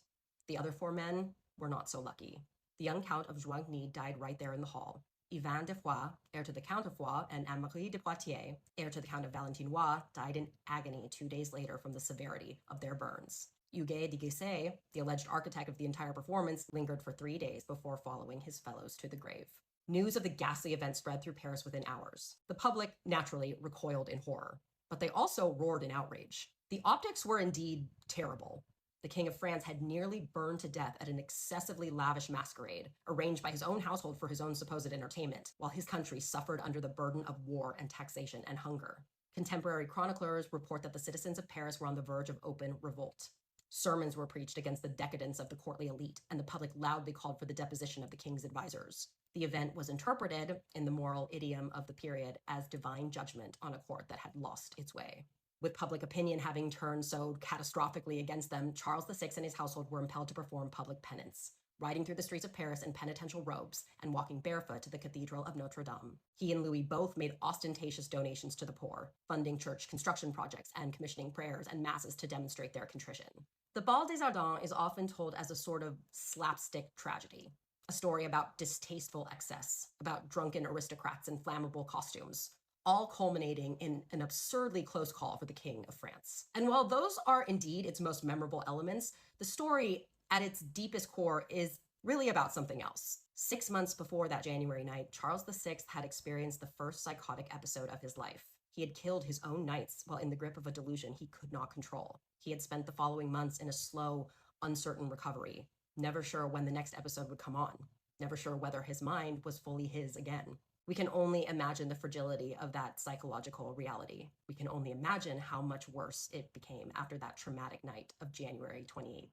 H: The other 4 men were not so lucky. The young Count of Joigny died right there in the hall. Yvan de Foix, heir to the Count of Foix, and Anne-Marie de Poitiers, heir to the Count of Valentinois, died in agony 2 days later from the severity of their burns. Huguet de Guisset, the alleged architect of the entire performance, lingered for 3 days before following his fellows to the grave. News of the ghastly event spread through Paris within hours. The public, naturally, recoiled in horror, but they also roared in outrage. The optics were indeed terrible. The King of France had nearly burned to death at an excessively lavish masquerade, arranged by his own household for his own supposed entertainment, while his country suffered under the burden of war and taxation and hunger. Contemporary chroniclers report that the citizens of Paris were on the verge of open revolt. Sermons were preached against the decadence of the courtly elite, and the public loudly called for the deposition of the king's advisors. The event was interpreted, in the moral idiom of the period, as divine judgment on a court that had lost its way. With public opinion having turned so catastrophically against them, Charles VI and his household were impelled to perform public penance, riding through the streets of Paris in penitential robes and walking barefoot to the Cathedral of Notre Dame. He and Louis both made ostentatious donations to the poor, funding church construction projects and commissioning prayers and masses to demonstrate their contrition. The Bal des Ardents is often told as a sort of slapstick tragedy, a story about distasteful excess, about drunken aristocrats in flammable costumes, all culminating in an absurdly close call for the King of France. And while those are indeed its most memorable elements, the story at its deepest core is really about something else. 6 months before that January night, Charles VI had experienced the first psychotic episode of his life. He had killed his own knights while in the grip of a delusion he could not control. He had spent the following months in a slow, uncertain recovery, never sure when the next episode would come on, never sure whether his mind was fully his again. We can only imagine the fragility of that psychological reality. We can only imagine how much worse it became after that traumatic night of January 28th.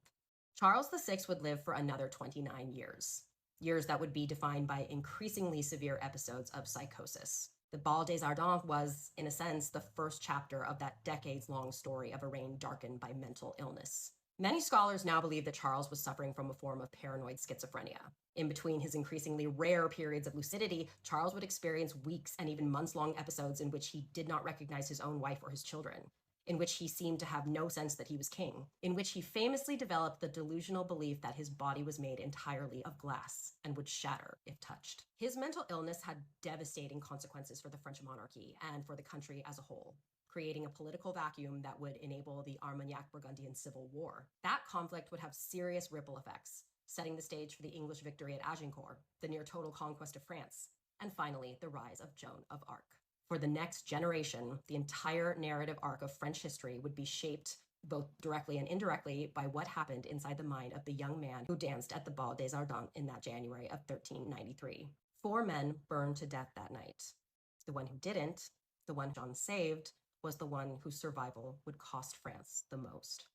H: Charles VI would live for another 29 years that would be defined by increasingly severe episodes of psychosis. The Bal des Ardents was, in a sense, the first chapter of that decades-long story of a reign darkened by mental illness. Many scholars now believe that Charles was suffering from a form of paranoid schizophrenia. In between his increasingly rare periods of lucidity, Charles would experience weeks and even months-long episodes in which he did not recognize his own wife or his children. in which he seemed to have no sense that he was king, in which he famously developed the delusional belief that his body was made entirely of glass and would shatter if touched. His mental illness had devastating consequences for the French monarchy and for the country as a whole, creating a political vacuum that would enable the Armagnac-Burgundian Civil War. That conflict would have serious ripple effects, setting the stage for the English victory at Agincourt, the near-total conquest of France, and finally, the rise of Joan of Arc. For the next generation, the entire narrative arc of French history would be shaped both directly and indirectly by what happened inside the mind of the young man who danced at the Bal des Ardents in that January of 1393. 4 men burned to death that night. The one who didn't, the one John saved, was the one whose survival would cost France the most.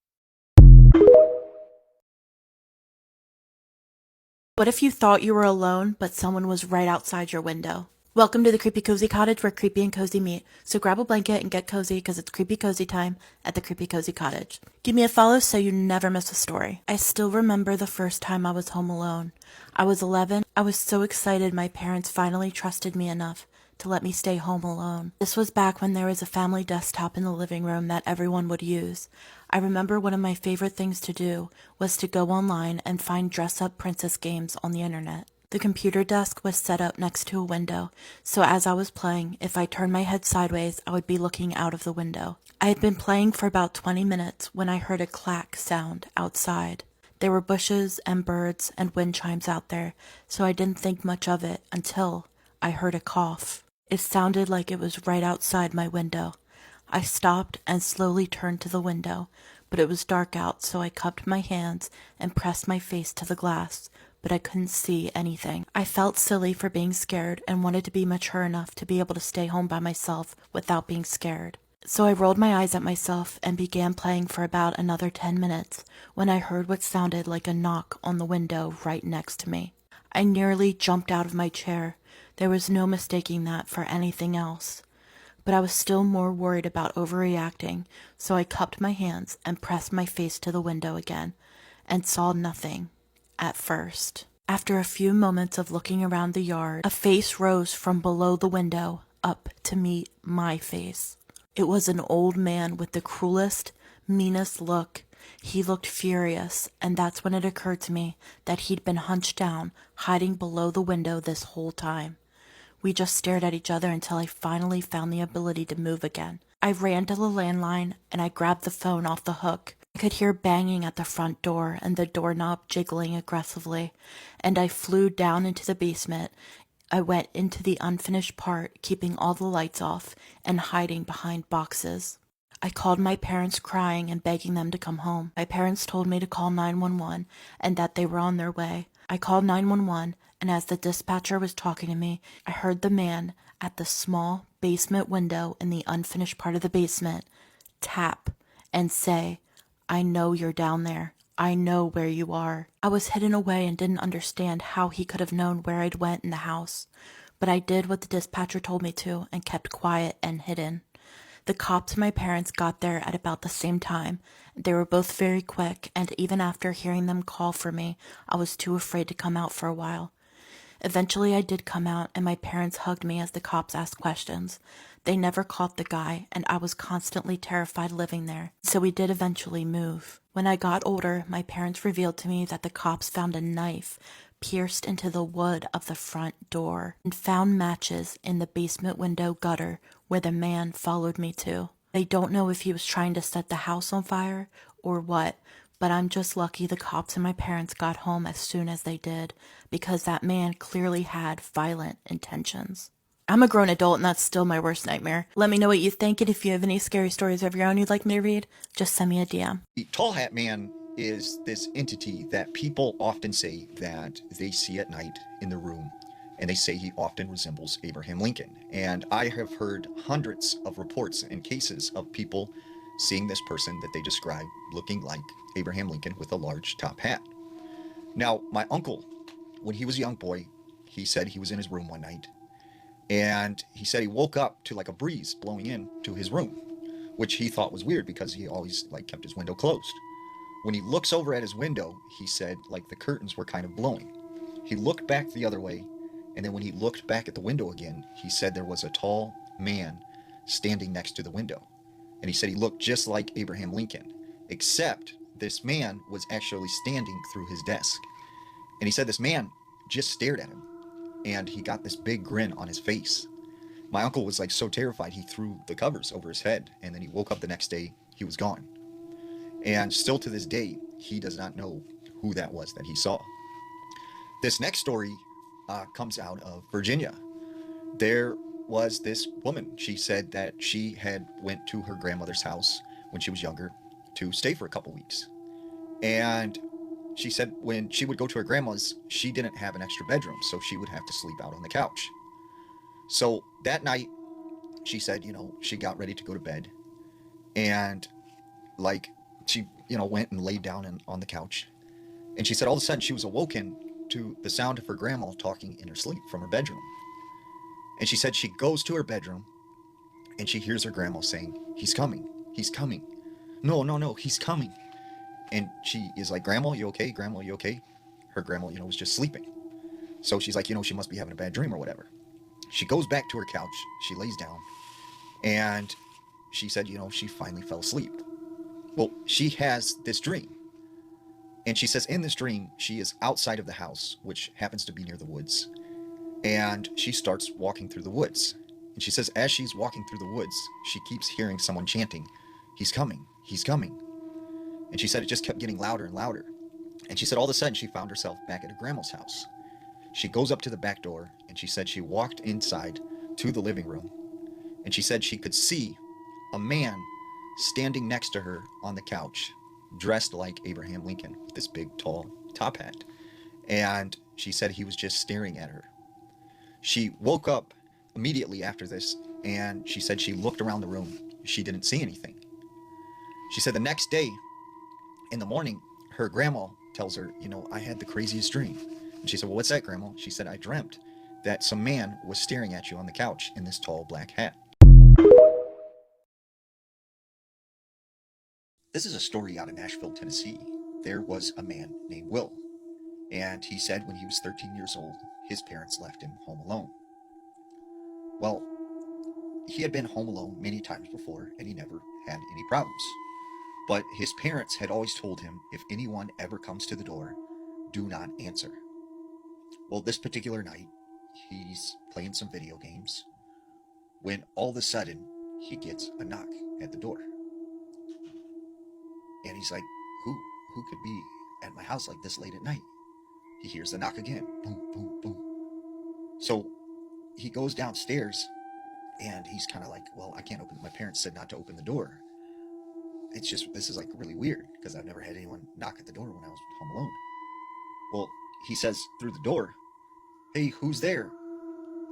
I: What if you thought you were alone, but someone was right outside your window? Welcome to the Creepy Cozy Cottage, where creepy and cozy meet. So grab a blanket and get cozy, because it's creepy cozy time at the Creepy Cozy Cottage. Give me a follow so you never miss a story. I still remember the first time I was home alone. I was 11. I was so excited my parents finally trusted me enough to let me stay home alone. This was back when there was a family desktop in the living room that everyone would use. I remember one of my favorite things to do was to go online and find dress-up princess games on the internet. The computer desk was set up next to a window, so as I was playing, if I turned my head sideways, I would be looking out of the window. I had been playing for about 20 minutes when I heard a clack sound outside. There were bushes and birds and wind chimes out there, so I didn't think much of it until I heard a cough. It sounded like it was right outside my window. I stopped and slowly turned to the window, but it was dark out, so I cupped my hands and pressed my face to the glass, but I couldn't see anything. I felt silly for being scared and wanted to be mature enough to be able to stay home by myself without being scared. So I rolled my eyes at myself and began playing for about another 10 minutes when I heard what sounded like a knock on the window right next to me. I nearly jumped out of my chair. There was no mistaking that for anything else. But I was still more worried about overreacting, so I cupped my hands and pressed my face to the window again, and saw nothing, at first. After a few moments of looking around the yard, a face rose from below the window up to meet my face. It was an old man with the cruelest, meanest look. He looked furious, and that's when it occurred to me that he'd been hunched down, hiding below the window this whole time. We just stared at each other until I finally found the ability to move again. I ran to the landline and I grabbed the phone off the hook. I could hear banging at the front door and the doorknob jiggling aggressively, and I flew down into the basement. I went into the unfinished part, keeping all the lights off and hiding behind boxes. I called my parents crying and begging them to come home. My parents told me to call 911 and that they were on their way. I called 911, and as the dispatcher was talking to me, I heard the man at the small basement window in the unfinished part of the basement tap and say, "I know you're down there. I know where you are." I was hidden away and didn't understand how he could have known where I'd went in the house, but I did what the dispatcher told me to and kept quiet and hidden. The cops and my parents got there at about the same time. They were both very quick, and even after hearing them call for me, I was too afraid to come out for a while. Eventually I did come out, and my parents hugged me as the cops asked questions. They never caught the guy, and I was constantly terrified living there, so we did eventually move. When I got older, my parents revealed to me that the cops found a knife pierced into the wood of the front door and found matches in the basement window gutter where the man followed me to. They don't know if he was trying to set the house on fire or what, but I'm just lucky the cops and my parents got home as soon as they did, because that man clearly had violent intentions. I'm a grown adult and that's still my worst nightmare. Let me know what you think, and if you have any scary stories of your own you'd like me to read, just send me a DM.
J: The Tall Hat Man is this entity that people often say that they see at night in the room, and they say he often resembles Abraham Lincoln. And I have heard hundreds of reports and cases of people seeing this person that they describe looking like Abraham Lincoln with a large top hat. Now, my uncle, when he was a young boy, he said he was in his room one night, and he said he woke up to like a breeze blowing in to his room, which he thought was weird because he always kept his window closed. When he looks over at his window, he said like the curtains were kind of blowing. He looked back the other way, and then when he looked back at the window again, he said there was a tall man standing next to the window. And he said he looked just like Abraham Lincoln, except this man was actually standing through his desk. And he said this man just stared at him, and he got this big grin on his face. My uncle was like so terrified he threw the covers over his head, and then he woke up the next day, he was gone. And still to this day, he does not know who that was that he saw. This next story comes out of Virginia. There was this woman. She said that she had went to her grandmother's house when she was younger to stay for a couple weeks. And she said when she would go to her grandma's, she didn't have an extra bedroom, so she would have to sleep out on the couch. So that night, she said, she got ready to go to bed. And like she, went and laid down on the couch. And she said all of a sudden she was awoken to the sound of her grandma talking in her sleep from her bedroom. And she said she goes to her bedroom and she hears her grandma saying, "He's coming, he's coming. No, he's coming." And she is like, "Grandma, you okay? Grandma, you okay?" Her grandma, was just sleeping. So she's like, she must be having a bad dream or whatever. She goes back to her couch, she lays down, and she said, she finally fell asleep. Well, she has this dream. And she says in this dream, she is outside of the house, which happens to be near the woods. And she starts walking through the woods. And she says as she's walking through the woods, she keeps hearing someone chanting, "He's coming, he's coming." And she said it just kept getting louder and louder. And she said all of a sudden she found herself back at her grandma's house. She goes up to the back door, and she said she walked inside to the living room. And she said she could see a man standing next to her on the couch, dressed like Abraham Lincoln with this big, tall top hat. And she said he was just staring at her. She woke up immediately after this, and she said she looked around the room. She didn't see anything. She said the next day, in the morning, her grandma tells her, "I had the craziest dream." And she said, "Well, what's that, Grandma?" She said, "I dreamt that some man was staring at you on the couch in this tall black hat." This is a story out of Nashville, Tennessee. There was a man named Will, and he said when he was 13 years old, his parents left him home alone. Well, he had been home alone many times before, and he never had any problems. But his parents had always told him, if anyone ever comes to the door, do not answer. Well, this particular night, he's playing some video games when all of a sudden he gets a knock at the door. And he's like, who could be at my house like this late at night? He hears the knock again. Boom, boom, boom. So he goes downstairs and he's kind of like, well, I can't open. My parents said not to open the door. This is like really weird because I've never had anyone knock at the door when I was home alone. Well, he says through the door, "Hey, who's there?"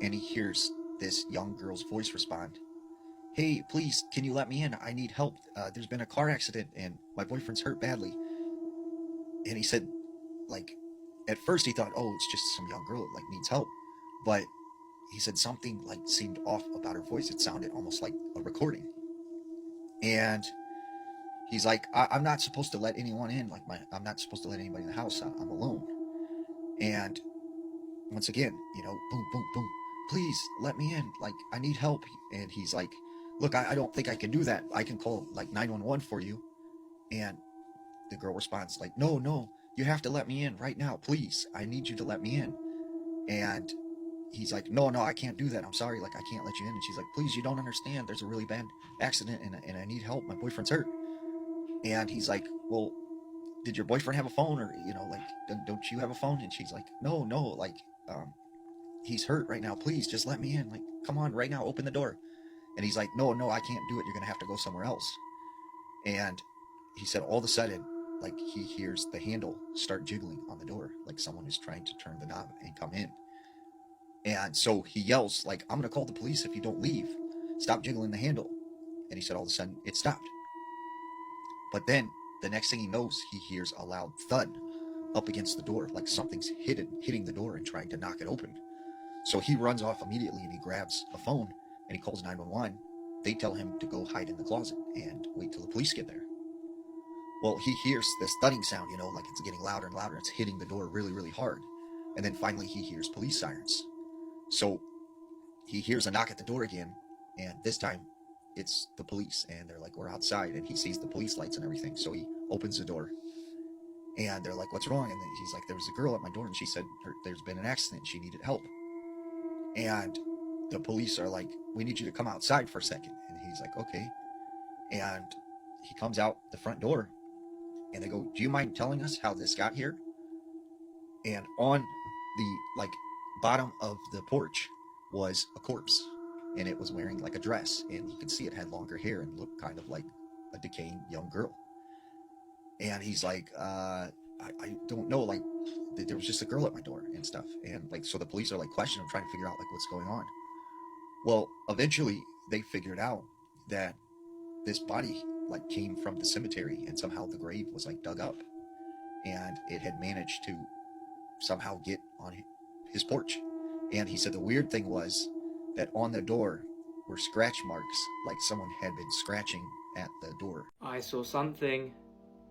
J: And he hears this young girl's voice respond, "Hey, please, can you let me in? I need help. There's been a car accident and my boyfriend's hurt badly." And he said, like, at first he thought, oh, it's just some young girl that needs help. But he said something seemed off about her voice. It sounded almost like a recording. And he's like, I'm not supposed to let anyone in. I'm not supposed to let anybody in the house. I'm alone. And once again, boom, boom, boom. Please let me in. I need help. And he's like, look, I don't think I can do that. I can call 911 for you. And the girl responds no, you have to let me in right now. Please. I need you to let me in. And he's like, no, I can't do that. I'm sorry. I can't let you in. And she's like, please, you don't understand. There's a really bad accident and I need help. My boyfriend's hurt. And he's like, well, did your boyfriend have a phone or, don't you have a phone? And she's like, no, he's hurt right now. Please just let me in. Come on right now. Open the door. And he's like, no, I can't do it. You're going to have to go somewhere else. And he said all of a sudden, he hears the handle start jiggling on the door, like someone is trying to turn the knob and come in. And so he yells, I'm going to call the police if you don't leave. Stop jiggling the handle. And he said all of a sudden it stopped. But then the next thing he knows, he hears a loud thud up against the door, like something's hitting the door and trying to knock it open. So he runs off immediately and he grabs a phone and he calls 911. They tell him to go hide in the closet and wait till the police get there. Well, he hears this thudding sound, it's getting louder and louder. It's hitting the door really, really hard. And then finally he hears police sirens. So he hears a knock at the door again. And this time it's the police. And they're like, we're outside. And he sees the police lights and everything. So he opens the door. And they're like, what's wrong? And then he's like, there was a girl at my door and she said there's been an accident. She needed help. And the police are like, we need you to come outside for a second. And he's like, okay. And he comes out the front door and they go, do you mind telling us how this got here? And on the bottom of the porch was a corpse, and it was wearing like a dress, and you could see it had longer hair and looked kind of like a decaying young girl. And he's like, I don't know, like there was just a girl at my door and stuff. And like, so the police are like questioning him, trying to figure out like what's going on. Well, eventually they figured out that this body like came from the cemetery, and somehow the grave was like dug up, and it had managed to somehow get on his porch. And he said the weird thing was that on the door were scratch marks, like someone had been scratching at the door.
K: I saw something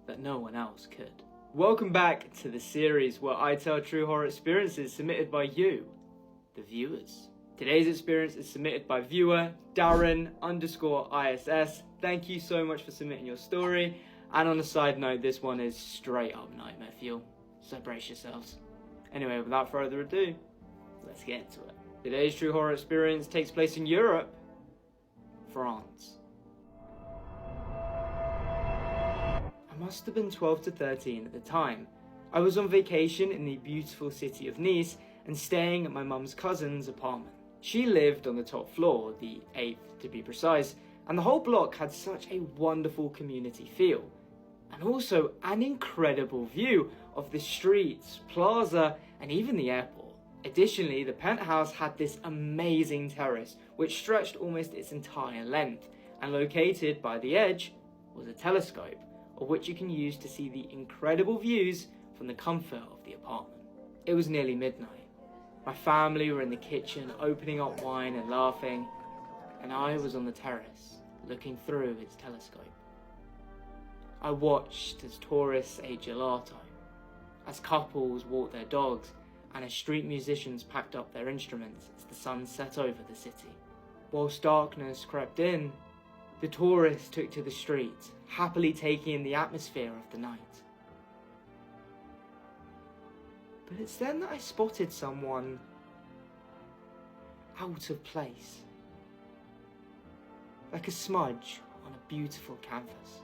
K: that no one else could. Welcome back to the series where I tell true horror experiences submitted by you, the viewers. Today's experience is submitted by viewer Darren_ISS. Thank you so much for submitting your story. And on a side note, this one is straight up nightmare fuel, so brace yourselves. Anyway, without further ado, let's get into it. Today's true horror experience takes place in Europe, France. I must have been 12 to 13 at the time. I was on vacation in the beautiful city of Nice and staying at my mum's cousin's apartment. She lived on the top floor, the 8th to be precise, and the whole block had such a wonderful community feel. And also an incredible view of the streets, plaza, and even the airport. Additionally, the penthouse had this amazing terrace which stretched almost its entire length, and located by the edge was a telescope, of which you can use to see the incredible views from the comfort of the apartment. It was nearly midnight. My family were in the kitchen opening up wine and laughing, and I was on the terrace looking through its telescope. I watched as tourists ate gelato, as couples walked their dogs, and as street musicians packed up their instruments as the sun set over the city. Whilst darkness crept in, the tourists took to the streets, happily taking in the atmosphere of the night. But it's then that I spotted someone out of place, like a smudge on a beautiful canvas.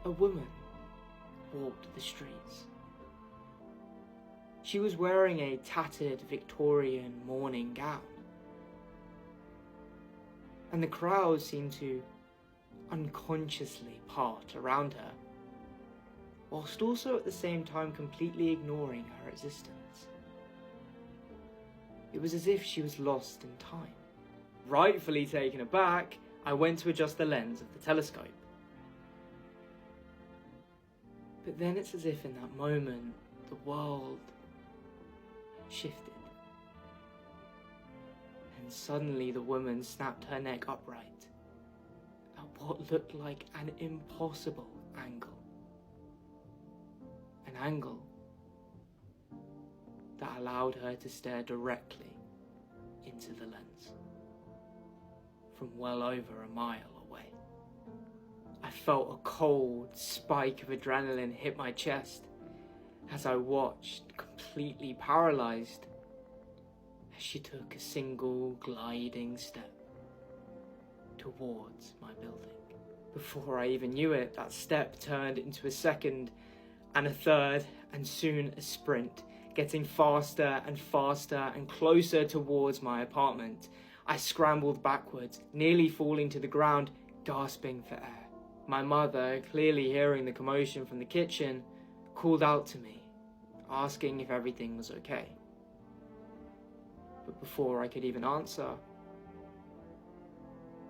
K: A woman walked the streets. She was wearing a tattered Victorian morning gown, and the crowd seemed to unconsciously part around her, whilst also at the same time completely ignoring her existence. It was as if she was lost in time. Rightfully taken aback, I went to adjust the lens of the telescope. But then it's as if in that moment, the world shifted. And suddenly the woman snapped her neck upright at what looked like an impossible angle. An angle that allowed her to stare directly into the lens from well over a mile away. I felt a cold spike of adrenaline hit my chest as I watched, completely paralyzed, as she took a single gliding step towards my building. Before I even knew it, that step turned into a second and a third, and soon a sprint, getting faster and faster and closer towards my apartment. I scrambled backwards, nearly falling to the ground, gasping for air. My mother, clearly hearing the commotion from the kitchen, called out to me, asking if everything was okay. But before I could even answer,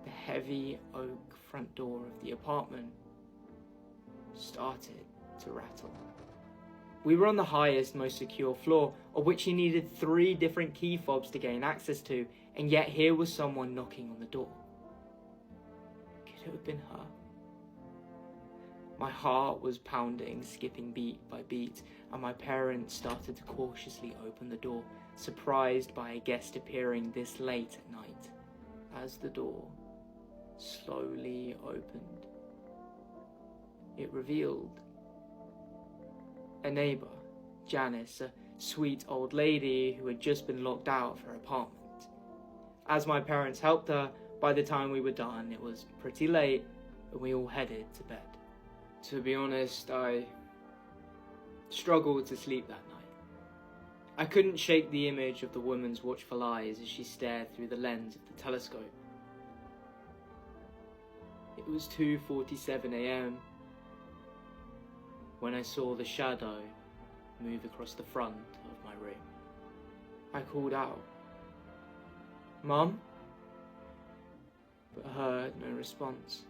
K: the heavy oak front door of the apartment started to rattle. We were on the highest, most secure floor, of which you needed 3 different key fobs to gain access to, and yet here was someone knocking on the door. Could it have been her? My heart was pounding, skipping beat by beat, and my parents started to cautiously open the door, surprised by a guest appearing this late at night. As the door slowly opened. It revealed a neighbour, Janice, a sweet old lady who had just been locked out of her apartment. As my parents helped her, by the time we were done, it was pretty late and we all headed to bed. To be honest, I struggled to sleep that night. I couldn't shake the image of the woman's watchful eyes as she stared through the lens of the telescope. It was 2:47 a.m. when I saw the shadow move across the front of my room. I called out, "Mum?" but heard no response.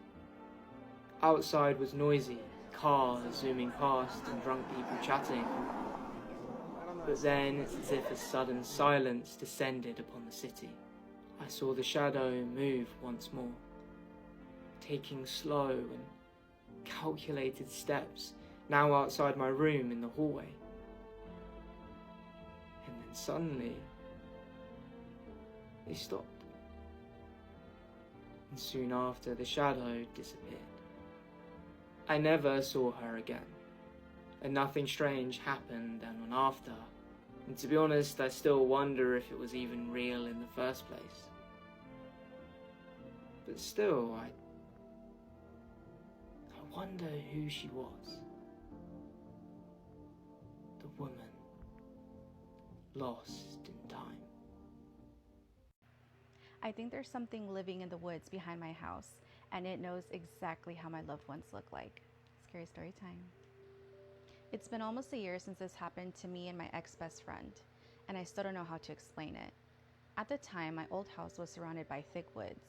K: Outside was noisy, cars zooming past and drunk people chatting. But then, it's as if a sudden silence descended upon the city. I saw the shadow move once more, taking slow and calculated steps, now outside my room in the hallway. And then suddenly, they stopped. And soon after, the shadow disappeared. I never saw her again, and nothing strange happened then on after. And to be honest, I still wonder if it was even real in the first place. But still, I wonder who she was. The woman lost in time.
L: I think there's something living in the woods behind my house, and it knows exactly how my loved ones look like. Scary story time. It's been almost a year since this happened to me and my ex-best friend, and I still don't know how to explain it. At the time, my old house was surrounded by thick woods.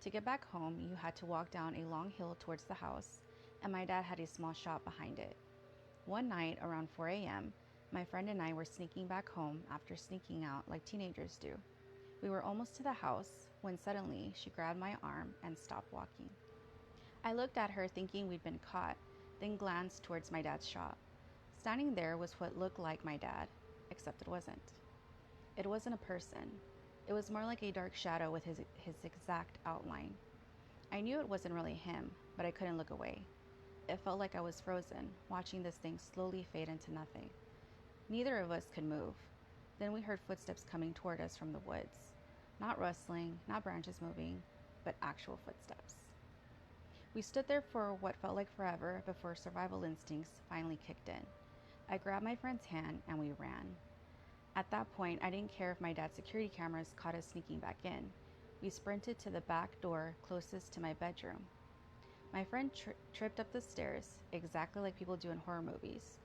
L: To get back home, you had to walk down a long hill towards the house, and my dad had a small shop behind it. One night around 4 a.m., my friend and I were sneaking back home after sneaking out like teenagers do. We were almost to the house when suddenly she grabbed my arm and stopped walking. I looked at her thinking we'd been caught, then glanced towards my dad's shop. Standing there was what looked like my dad, except it wasn't. It wasn't a person. It was more like a dark shadow with his exact outline. I knew it wasn't really him, but I couldn't look away. It felt like I was frozen, watching this thing slowly fade into nothing. Neither of us could move. Then we heard footsteps coming toward us from the woods. Not rustling, not branches moving, but actual footsteps. We stood there for what felt like forever before survival instincts finally kicked in. I grabbed my friend's hand and we ran. At that point, I didn't care if my dad's security cameras caught us sneaking back in. We sprinted to the back door closest to my bedroom. My friend tripped up the stairs, exactly like people do in horror movies,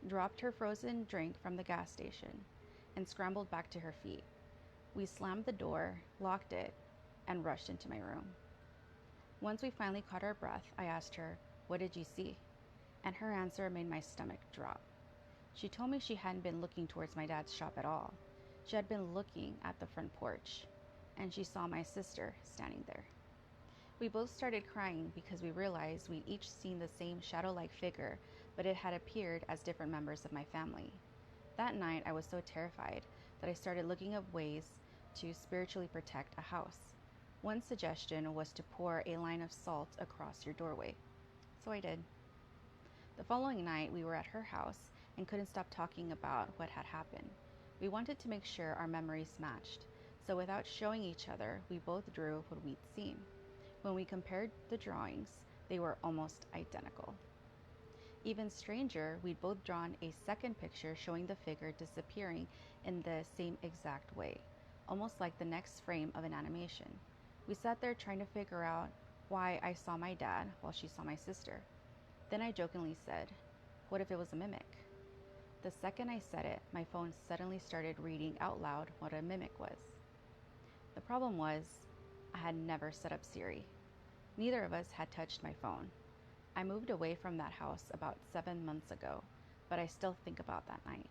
L: dropped her frozen drink from the gas station, and scrambled back to her feet. We slammed the door, locked it, and rushed into my room. Once we finally caught our breath, I asked her, "What did you see?" And her answer made my stomach drop. She told me she hadn't been looking towards my dad's shop at all. She had been looking at the front porch, and she saw my sister standing there. We both started crying because we realized we'd each seen the same shadow-like figure, but it had appeared as different members of my family. That night, I was so terrified that I started looking up ways to spiritually protect a house. One suggestion was to pour a line of salt across your doorway. So I did. The following night, we were at her house and couldn't stop talking about what had happened. We wanted to make sure our memories matched, so without showing each other, we both drew what we'd seen. When we compared the drawings, they were almost identical. Even stranger, we'd both drawn a second picture showing the figure disappearing in the same exact way, almost like the next frame of an animation. We sat there trying to figure out why I saw my dad while she saw my sister. Then I jokingly said, "What if it was a mimic?" The second I said it, my phone suddenly started reading out loud what a mimic was. The problem was, I had never set up Siri. Neither of us had touched my phone. I moved away from that house about 7 months ago, but I still think about that night.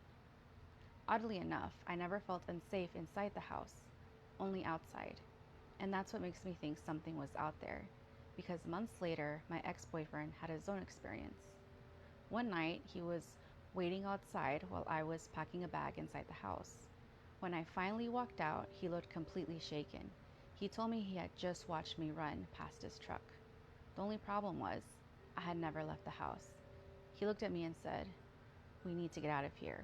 L: Oddly enough, I never felt unsafe inside the house, only outside. And that's what makes me think something was out there, because months later, my ex-boyfriend had his own experience. One night, he was waiting outside while I was packing a bag inside the house. When I finally walked out, he looked completely shaken. He told me he had just watched me run past his truck. The only problem was, I had never left the house. He looked at me and said, "We need to get out of here."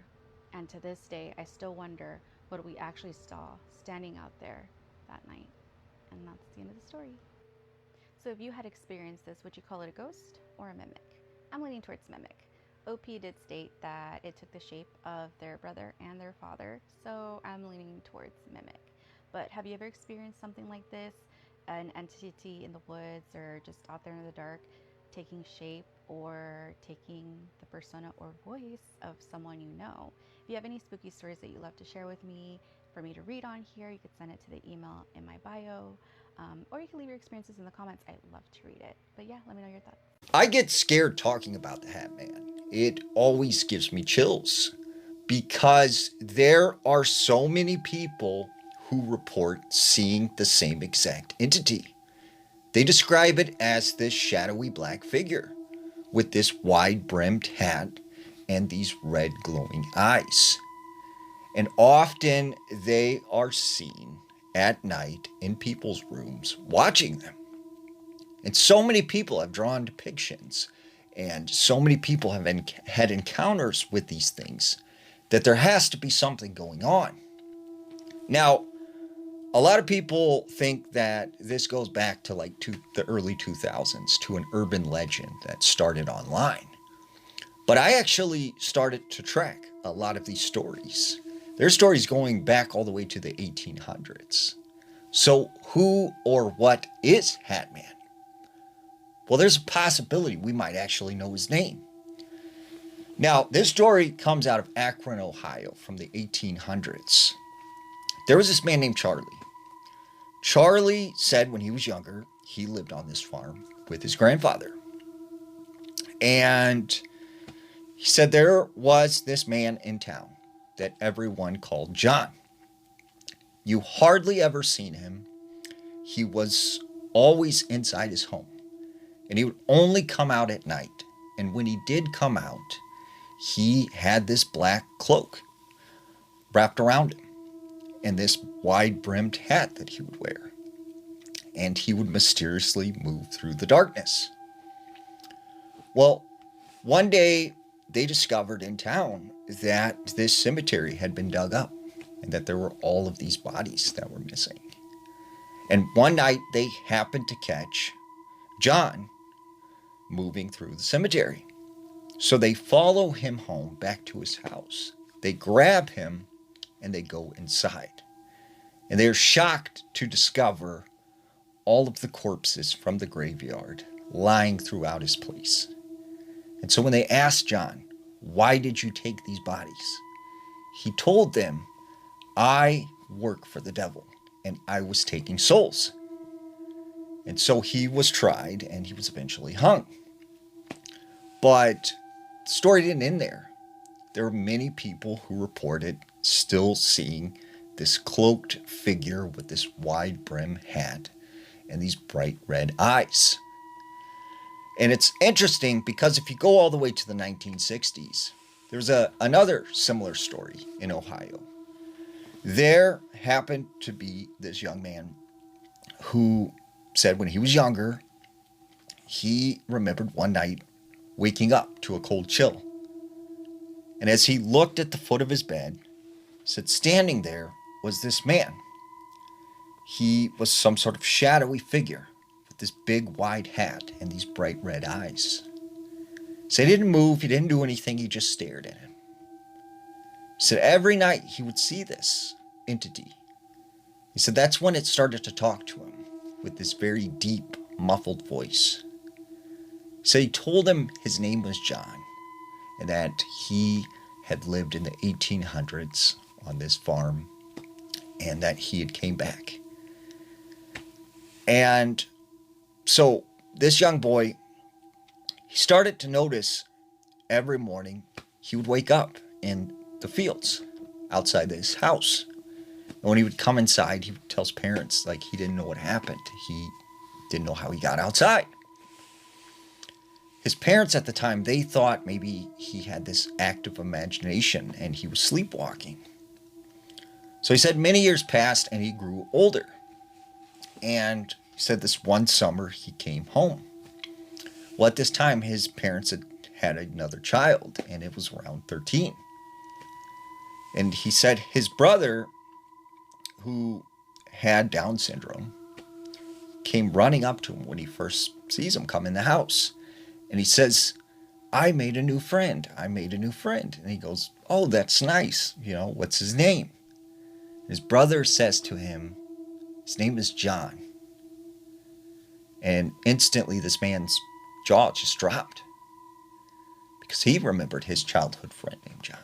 L: And to this day, I still wonder what we actually saw standing out there that night. And that's the end of the story. So if you had experienced this, would you call it a ghost or a mimic? I'm leaning towards mimic. OP did state that it took the shape of their brother and their father, so I'm leaning towards mimic. But have you ever experienced something like this? An entity in the woods or just out there in the dark taking shape or taking the persona or voice of someone you know? If you have any spooky stories that you'd love to share with me, for me to read on here, you could send it to the email in my bio, or you can leave your experiences in the comments. I'd love to read it. But yeah, let me know your thoughts.
J: I get scared talking about the Hat Man. It always gives me chills because there are so many people who report seeing the same exact entity. They describe it as this shadowy black figure with this wide-brimmed hat and these red glowing eyes. And often they are seen at night in people's rooms watching them. And so many people have drawn depictions, and so many people have had encounters with these things that there has to be something going on. Now, a lot of people think that this goes back to the early 2000s, to an urban legend that started online. But I actually started to track a lot of these stories. There are stories going back all the way to the 1800s. So who or what is Hat Man? Well, there's a possibility we might actually know his name. Now, this story comes out of Akron, Ohio from the 1800s. There was this man named Charlie. Charlie said when he was younger, he lived on this farm with his grandfather. And he said there was this man in town that everyone called John. You hardly ever seen him. He was always inside his home. And he would only come out at night. And when he did come out, he had this black cloak wrapped around him and this wide-brimmed hat that he would wear. And he would mysteriously move through the darkness. Well, one day they discovered in town that this cemetery had been dug up and that there were all of these bodies that were missing. And one night they happened to catch John moving through the cemetery. So they follow him home back to his house. They grab him and they go inside. And they're shocked to discover all of the corpses from the graveyard lying throughout his place. And so when they asked John, "Why did you take these bodies?" he told them, "I work for the devil and I was taking souls." And so he was tried and he was eventually hung. But the story didn't end there. There were many people who reported still seeing this cloaked figure with this wide brim hat and these bright red eyes. And it's interesting because if you go all the way to the 1960s, there's another similar story in Ohio. There happened to be this young man who said when he was younger, he remembered one night waking up to a cold chill. And as he looked at the foot of his bed, said standing there was this man. He was some sort of shadowy figure with this big wide hat and these bright red eyes. So he didn't move, he didn't do anything, he just stared at him. He said every night he would see this entity. He said that's when it started to talk to him with this very deep, muffled voice. So he told him his name was John and that he had lived in the 1800s on this farm and that he had came back. And so this young boy, he started to notice every morning he would wake up in the fields outside his house. And when he would come inside, he would tell his parents like he didn't know what happened. He didn't know how he got outside. His parents at the time, they thought maybe he had this active imagination and he was sleepwalking. So he said many years passed and he grew older. And he said this one summer he came home. Well, at this time, his parents had another child, and it was around 13. And he said his brother, who had Down syndrome, came running up to him when he first sees him come in the house. And he says, I made a new friend. I made a new friend. And he goes, oh, that's nice. What's his name? His brother says to him, his name is John. And instantly this man's jaw just dropped because he remembered his childhood friend named John.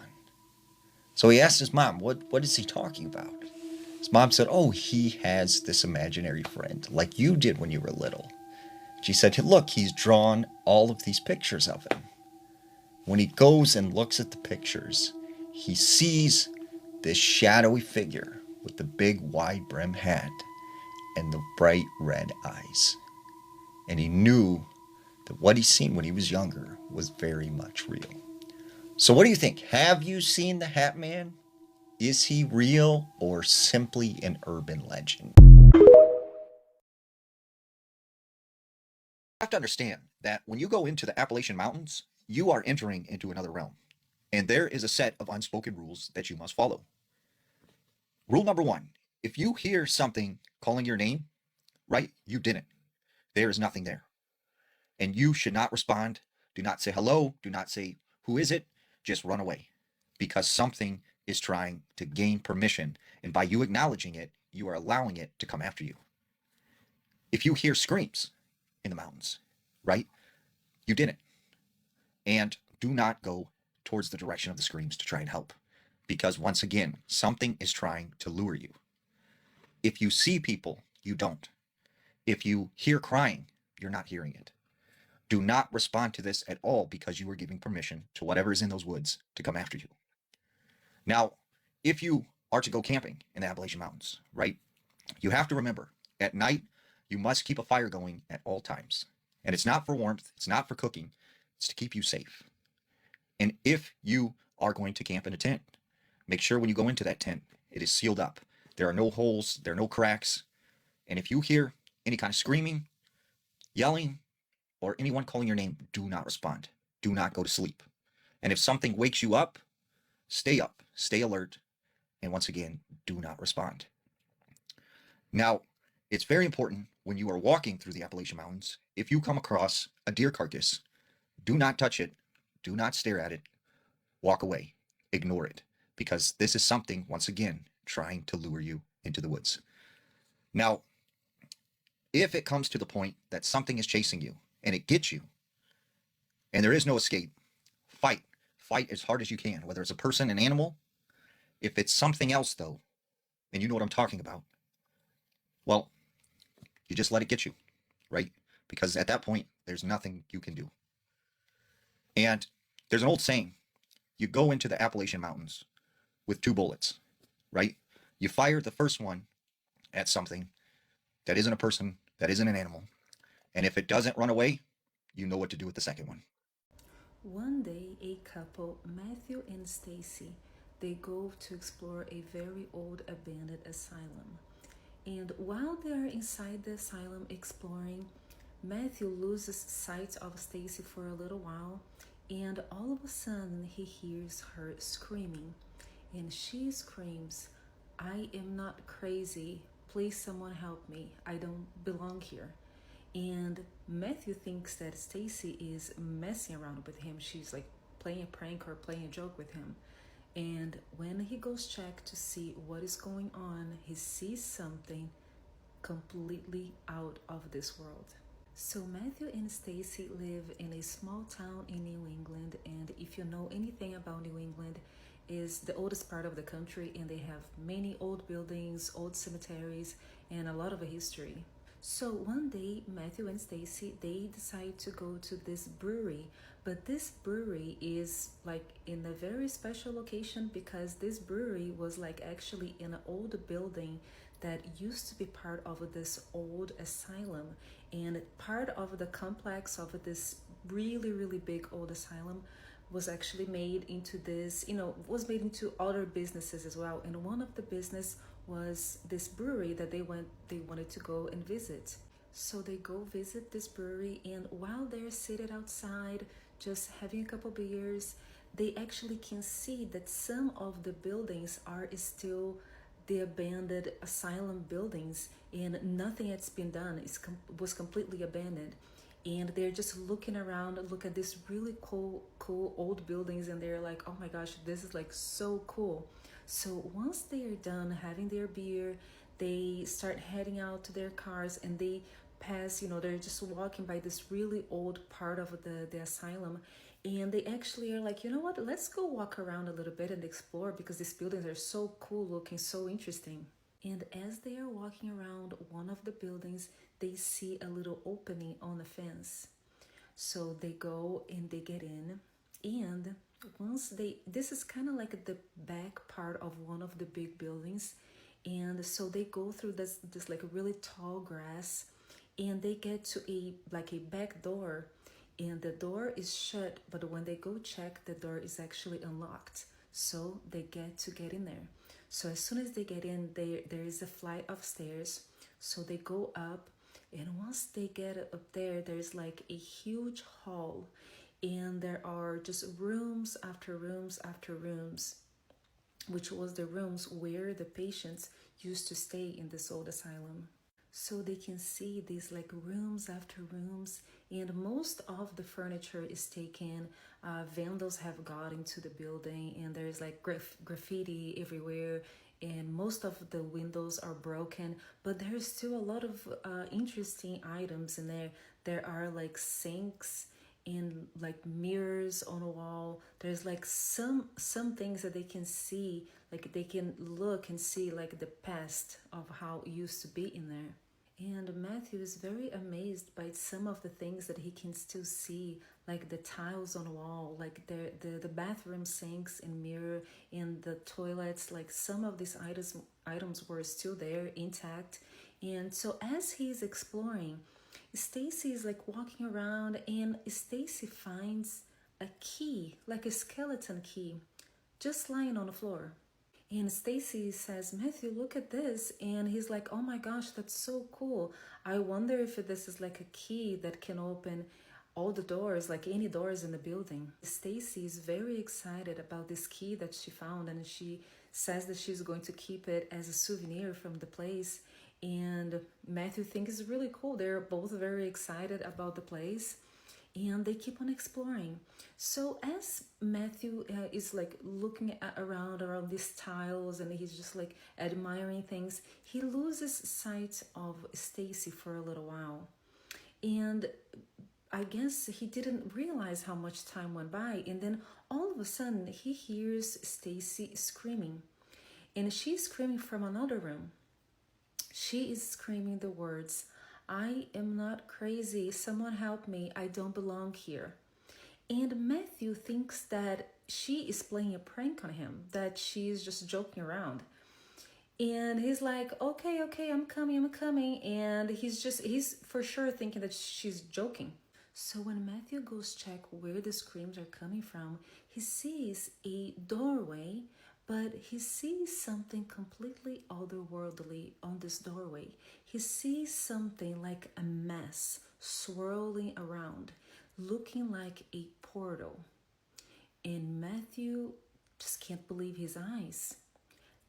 J: So he asked his mom, what is he talking about? His mom said, oh, he has this imaginary friend like you did when you were little. She said, look, he's drawn all of these pictures of him. When he goes and looks at the pictures, he sees this shadowy figure with the big wide brim hat and the bright red eyes. And he knew that what he'd seen when he was younger was very much real. So what do you think? Have you seen the Hat Man? Is he real or simply an urban legend? You have to understand that when you go into the Appalachian Mountains, you are entering into another realm. And there is a set of unspoken rules that you must follow. Rule number 1, if you hear something calling your name, right, you didn't. There is nothing there. And you should not respond. Do not say hello. Do not say, who is it? Just run away. Because something is trying to gain permission. And by you acknowledging it, you are allowing it to come after you. If you hear screams in the mountains, right, you didn't. And do not go towards the direction of the screams to try and help. Because once again, something is trying to lure you. If you see people, you don't. If you hear crying, you're not hearing it. Do not respond to this at all because you are giving permission to whatever is in those woods to come after you. Now, if you are to go camping in the Appalachian Mountains, right, you have to remember, at night, you must keep a fire going at all times. And it's not for warmth, it's not for cooking, it's to keep you safe. And if you are going to camp in a tent, make sure when you go into that tent, it is sealed up. There are no holes, there are no cracks. And if you hear any kind of screaming, yelling, or anyone calling your name, do not respond. Do not go to sleep. And if something wakes you up, stay alert, and once again, do not respond. Now, it's very important when you are walking through the Appalachian Mountains, if you come across a deer carcass, do not touch it, do not stare at it, walk away, ignore it, because this is something, once again, trying to lure you into the woods. Now, if it comes to the point that something is chasing you, and it gets you, and there is no escape, fight as hard as you can, whether it's a person, an animal. If it's something else though, and you know what I'm talking about, well, you just let it get you, right? Because at that point, there's nothing you can do. And there's an old saying, you go into the Appalachian Mountains with 2 bullets, right? You fire the first one at something that isn't a person, that isn't an animal, and if it doesn't run away, you know what to do with the second one.
M: One day, a couple, Matthew and Stacy, they go to explore a very old abandoned asylum. And while they are inside the asylum exploring, Matthew loses sight of Stacy for a little while, and all of a sudden he hears her screaming. And she screams, I am not crazy. Please someone help me. I don't belong here. And Matthew thinks that Stacy is messing around with him. She's like playing a prank or playing a joke with him. And when he goes check to see what is going on, he sees something completely out of this world. So Matthew and Stacy live in a small town in New England, and if you know anything about New England, is the oldest part of the country, and they have many old buildings, old cemeteries, and a lot of history. So one day, Matthew and Stacy, they decide to go to this brewery, but this brewery is like in a very special location because this brewery was like actually in an old building that used to be part of this old asylum, and part of the complex of this really big old asylum was actually made into this, was made into other businesses as well. And one of the business was this brewery that they wanted to go and visit. So they go visit this brewery, and while they're seated outside just having a couple beers, they actually can see that some of the buildings are still the abandoned asylum buildings, and nothing has been done. Was completely abandoned, and they're just looking around and look at these really cool old buildings, and they're like, oh my gosh, this is like so cool. So once they are done having their beer, they start heading out to their cars, and they pass, they're just walking by this really old part of the asylum, and they actually are like, you know what, let's go walk around a little bit and explore, because these buildings are so cool looking, so interesting. And as they are walking around one of the buildings, they see a little opening on the fence. So they go and they get in, and this is kind of like the back part of one of the big buildings, and so they go through this like really tall grass, and they get to a back door, and the door is shut, but when they go check, the door is actually unlocked, so they get in there. So as soon as they get in, there is a flight of stairs, so they go up, and once they get up there, there's like a huge hall, and there are just rooms after rooms after rooms, which was the rooms where the patients used to stay in this old asylum. So they can see these like rooms after rooms, and most of the furniture is taken. Vandals have got into the building, and there's like graffiti everywhere, and most of the windows are broken, but there's still a lot of interesting items in there. There are like sinks and like mirrors on the wall. There's like some things that they can see, like they can look and see like the past of how it used to be in there. And Matthew is very amazed by some of the things that he can still see, like the tiles on the wall, like the bathroom sinks and mirror, and the toilets, like some of these items were still there intact. And so as he's exploring, Stacy is like walking around, and Stacy finds a key, like a skeleton key, just lying on the floor. And Stacy says, Matthew, look at this. And he's like, oh my gosh, that's so cool. I wonder if this is like a key that can open all the doors, like any doors in the building. Stacy is very excited about this key that she found, and she says that she's going to keep it as a souvenir from the place. And Matthew thinks it's really cool. They're both very excited about the place, and they keep on exploring. So as Matthew is like looking around these tiles, and he's just like admiring things, he loses sight of Stacy for a little while. And I guess he didn't realize how much time went by, and then all of a sudden he hears Stacy screaming, and she's screaming from another room. She is screaming the words, I am not crazy, someone help me, I don't belong here. And Matthew thinks that she is playing a prank on him, that she's just joking around. And he's like, okay, I'm coming. And he's for sure thinking that she's joking. So when Matthew goes check where the screams are coming from, he sees a doorway, but he sees something completely otherworldly on this doorway. He sees something like a mess swirling around, looking like a portal. And Matthew just can't believe his eyes.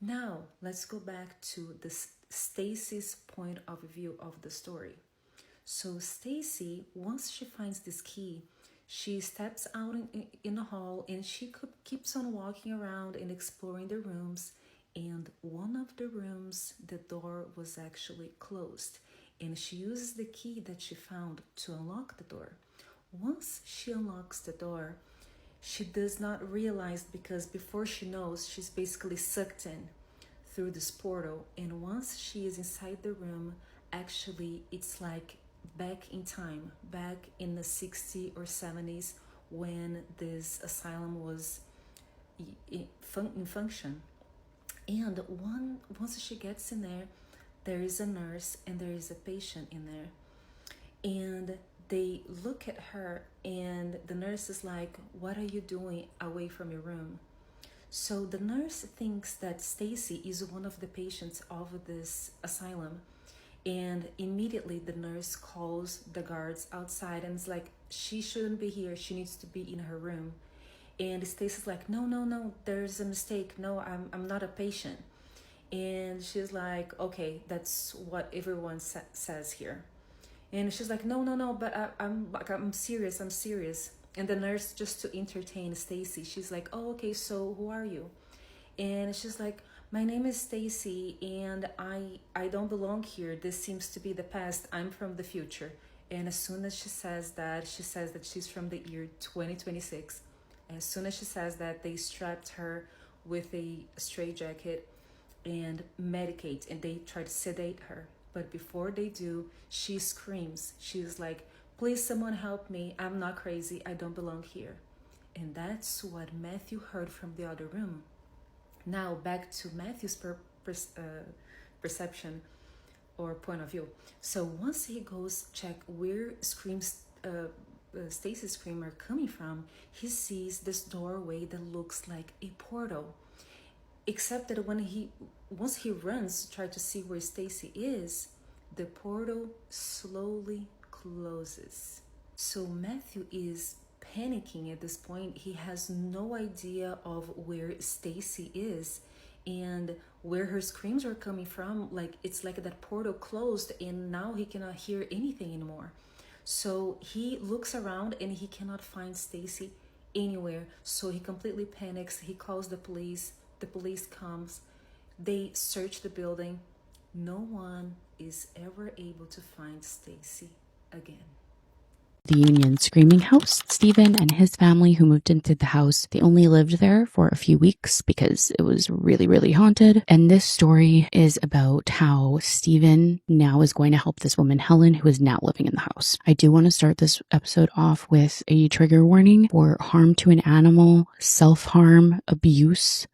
M: Now, let's go back to Stacy's point of view of the story. So Stacy, once she finds this key, she steps out in the hall, and she keeps on walking around and exploring the rooms. And one of the rooms, the door was actually closed, and she uses the key that she found to unlock the door. Once she unlocks the door, she does not realize, because before she knows, she's basically sucked in through this portal. And once she is inside the room, actually it's like back in time, back in the 60s or 70s, when this asylum was in function. And once she gets in there, there is a nurse and there is a patient in there. And they look at her, and the nurse is like, what are you doing away from your room? So the nurse thinks that Stacy is one of the patients of this asylum, and immediately the nurse calls the guards outside and is like, she shouldn't be here, she needs to be in her room. And Stacy's like, no, there's a mistake, no, I'm not a patient. And she's like, okay, that's what everyone says here. And she's like, no, but I'm serious. And the nurse, just to entertain Stacy, she's like, oh, okay, so who are you? And she's like, my name is Stacy, and I don't belong here. This seems to be the past. I'm from the future. And as soon as she says that, she's from the year 2026. As soon as she says that, they strapped her with a straitjacket and medicate, and they try to sedate her. But before they do, she screams. She's like, please, someone help me. I'm not crazy. I don't belong here. And that's what Matthew heard from the other room. Now back to Matthew's perception or point of view. So once he goes check where Stacy's scream are coming from, he sees this doorway that looks like a portal. Except that once he runs to try to see where Stacy is, the portal slowly closes. So Matthew is panicking at this point. He has no idea of where Stacy is and where her screams are coming from. Like, it's like that portal closed and now he cannot hear anything anymore. So he looks around and he cannot find Stacy anywhere. So he completely panics. He calls the police. The police comes. They search the building. No one is ever able to find Stacy again.
N: The Union Screaming House. Stephen and his family who moved into the house, they only lived there for a few weeks because it was really, really haunted. And this story is about how Stephen now is going to help this woman, Helen, who is now living in the house. I do want to start this episode off with a trigger warning for harm to an animal, self-harm, abuse,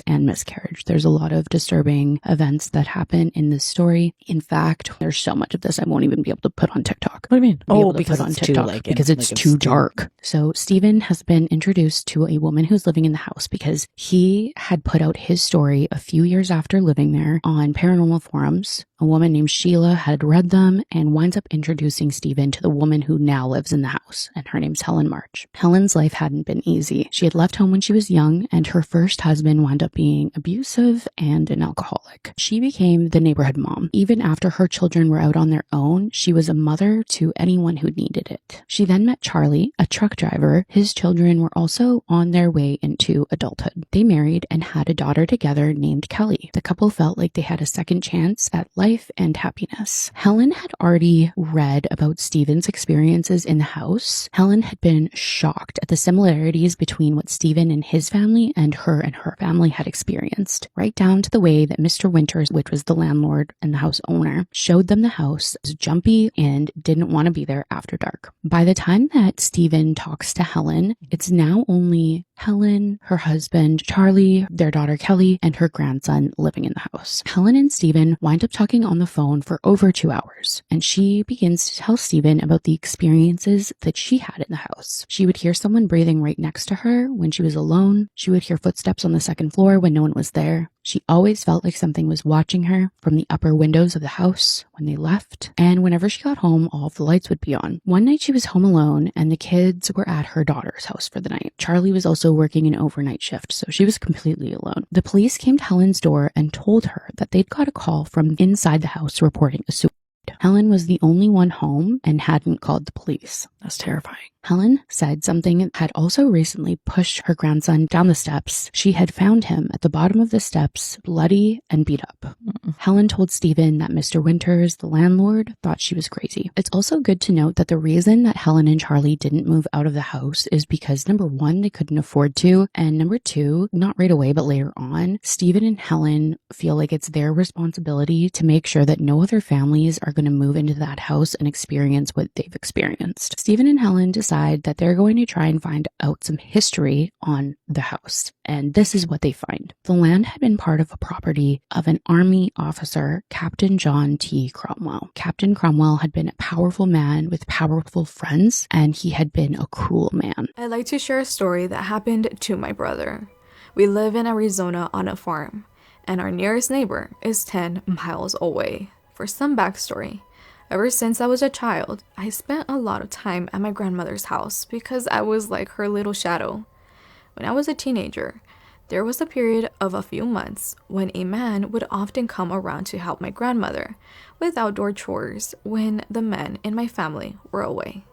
N: and miscarriage. There's a lot of disturbing events that happen in this story. In fact, there's so much of this I won't even be able to put on TikTok. What do you mean?
O: Oh, because it's too
N: too dark. So Stephen has been introduced to a woman who's living in the house because he had put out his story a few years after living there on paranormal forums. A woman named Sheila had read them and winds up introducing Stephen to the woman who now lives in the house, and her name's Helen March. Helen's life hadn't been easy. She had left home when she was young, and her first husband wound up being abusive and an alcoholic. She became the neighborhood mom. Even after her children were out on their own, she was a mother to anyone who needed it. She then met Charlie, a truck driver. His children were also on their way into adulthood. They married and had a daughter together named Kelly. The couple felt like they had a second chance at life and happiness. Helen had already read about Stephen's experiences in the house. Helen had been shocked at the similarities between what Stephen and his family and her family had experienced, right down to the way that Mr. Winters, which was the landlord and the house owner, showed them the house as jumpy and didn't want to be there after dark. By the time that Stephen talks to Helen, it's now only Helen, her husband, Charlie, their daughter Kelly, and her grandson living in the house. Helen and Stephen wind up talking on the phone for over 2 hours, and she begins to tell Stephen about the experiences that she had in the house. She would hear someone breathing right next to her when she was alone. She would hear footsteps on the second floor when no one was there. She always felt like something was watching her from the upper windows of the house when they left. And whenever she got home, all of the lights would be on. One night she was home alone and the kids were at her daughter's house for the night. Charlie was also working an overnight shift, so she was completely alone. The police came to Helen's door and told her that they'd got a call from inside the house reporting a suicide. Helen was the only one home and hadn't called the police. That's terrifying. Helen said something had also recently pushed her grandson down the steps. She had found him at the bottom of the steps, bloody and beat up. Helen told Stephen that Mr. Winters, the landlord, thought she was crazy. It's also good to note that the reason that Helen and Charlie didn't move out of the house is because, number one, they couldn't afford to, and number two, not right away, but later on, Stephen and Helen feel like it's their responsibility to make sure that no other families are going to move into that house and experience what they've experienced. Stephen and Helen decide that they're going to try and find out some history on the house. And this is what they find. The land had been part of a property of an army officer, Captain John T. Cromwell. Captain Cromwell had been a powerful man with powerful friends, and he had been a cruel man.
P: I'd like to share a story that happened to my brother.
O: We live in Arizona on a farm, and our nearest neighbor is 10 miles away. For some backstory, ever since I was a child, I spent a lot of time at my grandmother's house because I was like her little shadow. When I was a teenager, there was a period of a few months when a man would often come around to help my grandmother with outdoor chores when the men in my family were away.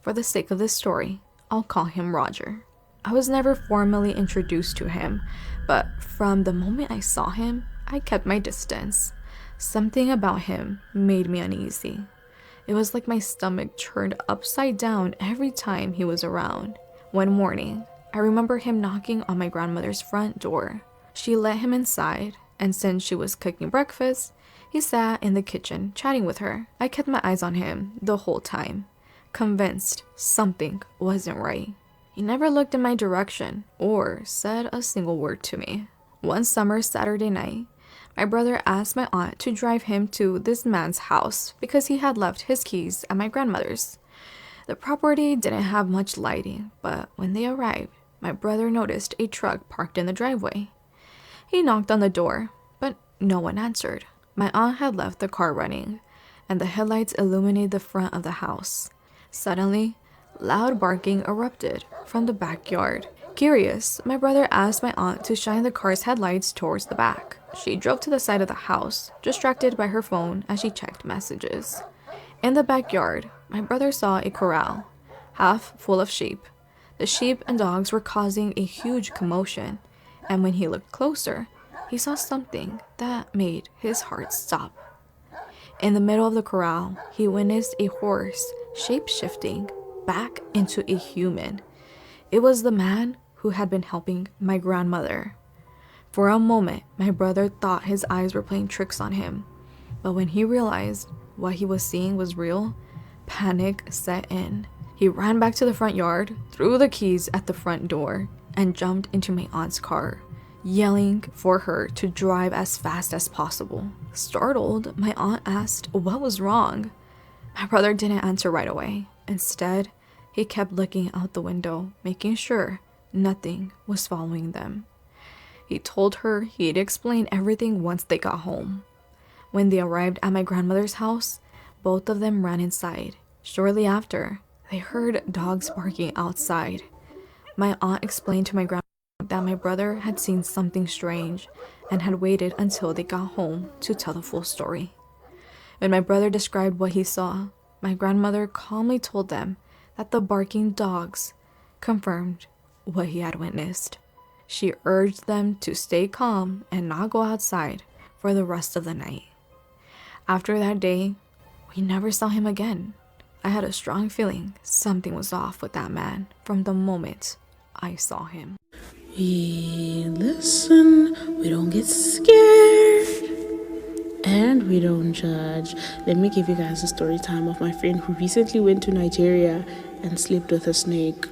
O: For the sake of this story, I'll call him Roger. I was never formally introduced to him, but from the moment I saw him, I kept my distance. Something about him made me uneasy. It was like my stomach turned upside down every time he was around. One morning, I remember him knocking on my grandmother's front door. She let him inside, and since she was cooking breakfast, he sat in the kitchen chatting with her. I kept my eyes on him the whole time, convinced something wasn't right. He never looked in my direction or said a single word to me. One summer Saturday night, my brother asked my aunt to drive him to this man's house because he had left his keys at my grandmother's. The property didn't have much lighting, but when they arrived, my brother noticed a truck parked in the driveway. He knocked on the door, but no one answered. My aunt had left the car running, and the headlights illuminated the front of the house. Suddenly, loud barking erupted from the backyard. Curious, my brother asked my aunt to shine the car's headlights towards the back. She drove to the side of the house, distracted by her phone as she checked messages. In the backyard, my brother saw a corral, half full of sheep. The sheep and dogs were causing a huge commotion, and when he looked closer, he saw something that made his heart stop. In the middle of the corral, he witnessed a horse shape-shifting back into a human. It was the man who had been helping my grandmother. For a moment, my brother thought his eyes were playing tricks on him, but when he realized what he was seeing was real, panic set in. He ran back to the front yard, threw the keys at the front door, and jumped into my aunt's car, yelling for her to drive as fast as possible. Startled, my aunt asked what was wrong. My brother didn't answer right away. Instead, he kept looking out the window, making sure nothing was following them. He told her he'd explain everything once they got home. When they arrived at my grandmother's house, both of them ran inside. Shortly after, they heard dogs barking outside. My aunt explained to my grandmother that my brother had seen something strange and had waited until they got home to tell the full story. When my brother described what he saw, my grandmother calmly told them that the barking dogs confirmed what he had witnessed. She urged them to stay calm and not go outside for the rest of the night. After that day, we never saw him again. I had a strong feeling something was off with that man from the moment I saw him.
P: Listen, we don't get scared and we don't judge. Let me give you guys a story time of my friend who recently went to Nigeria and slept with a snake.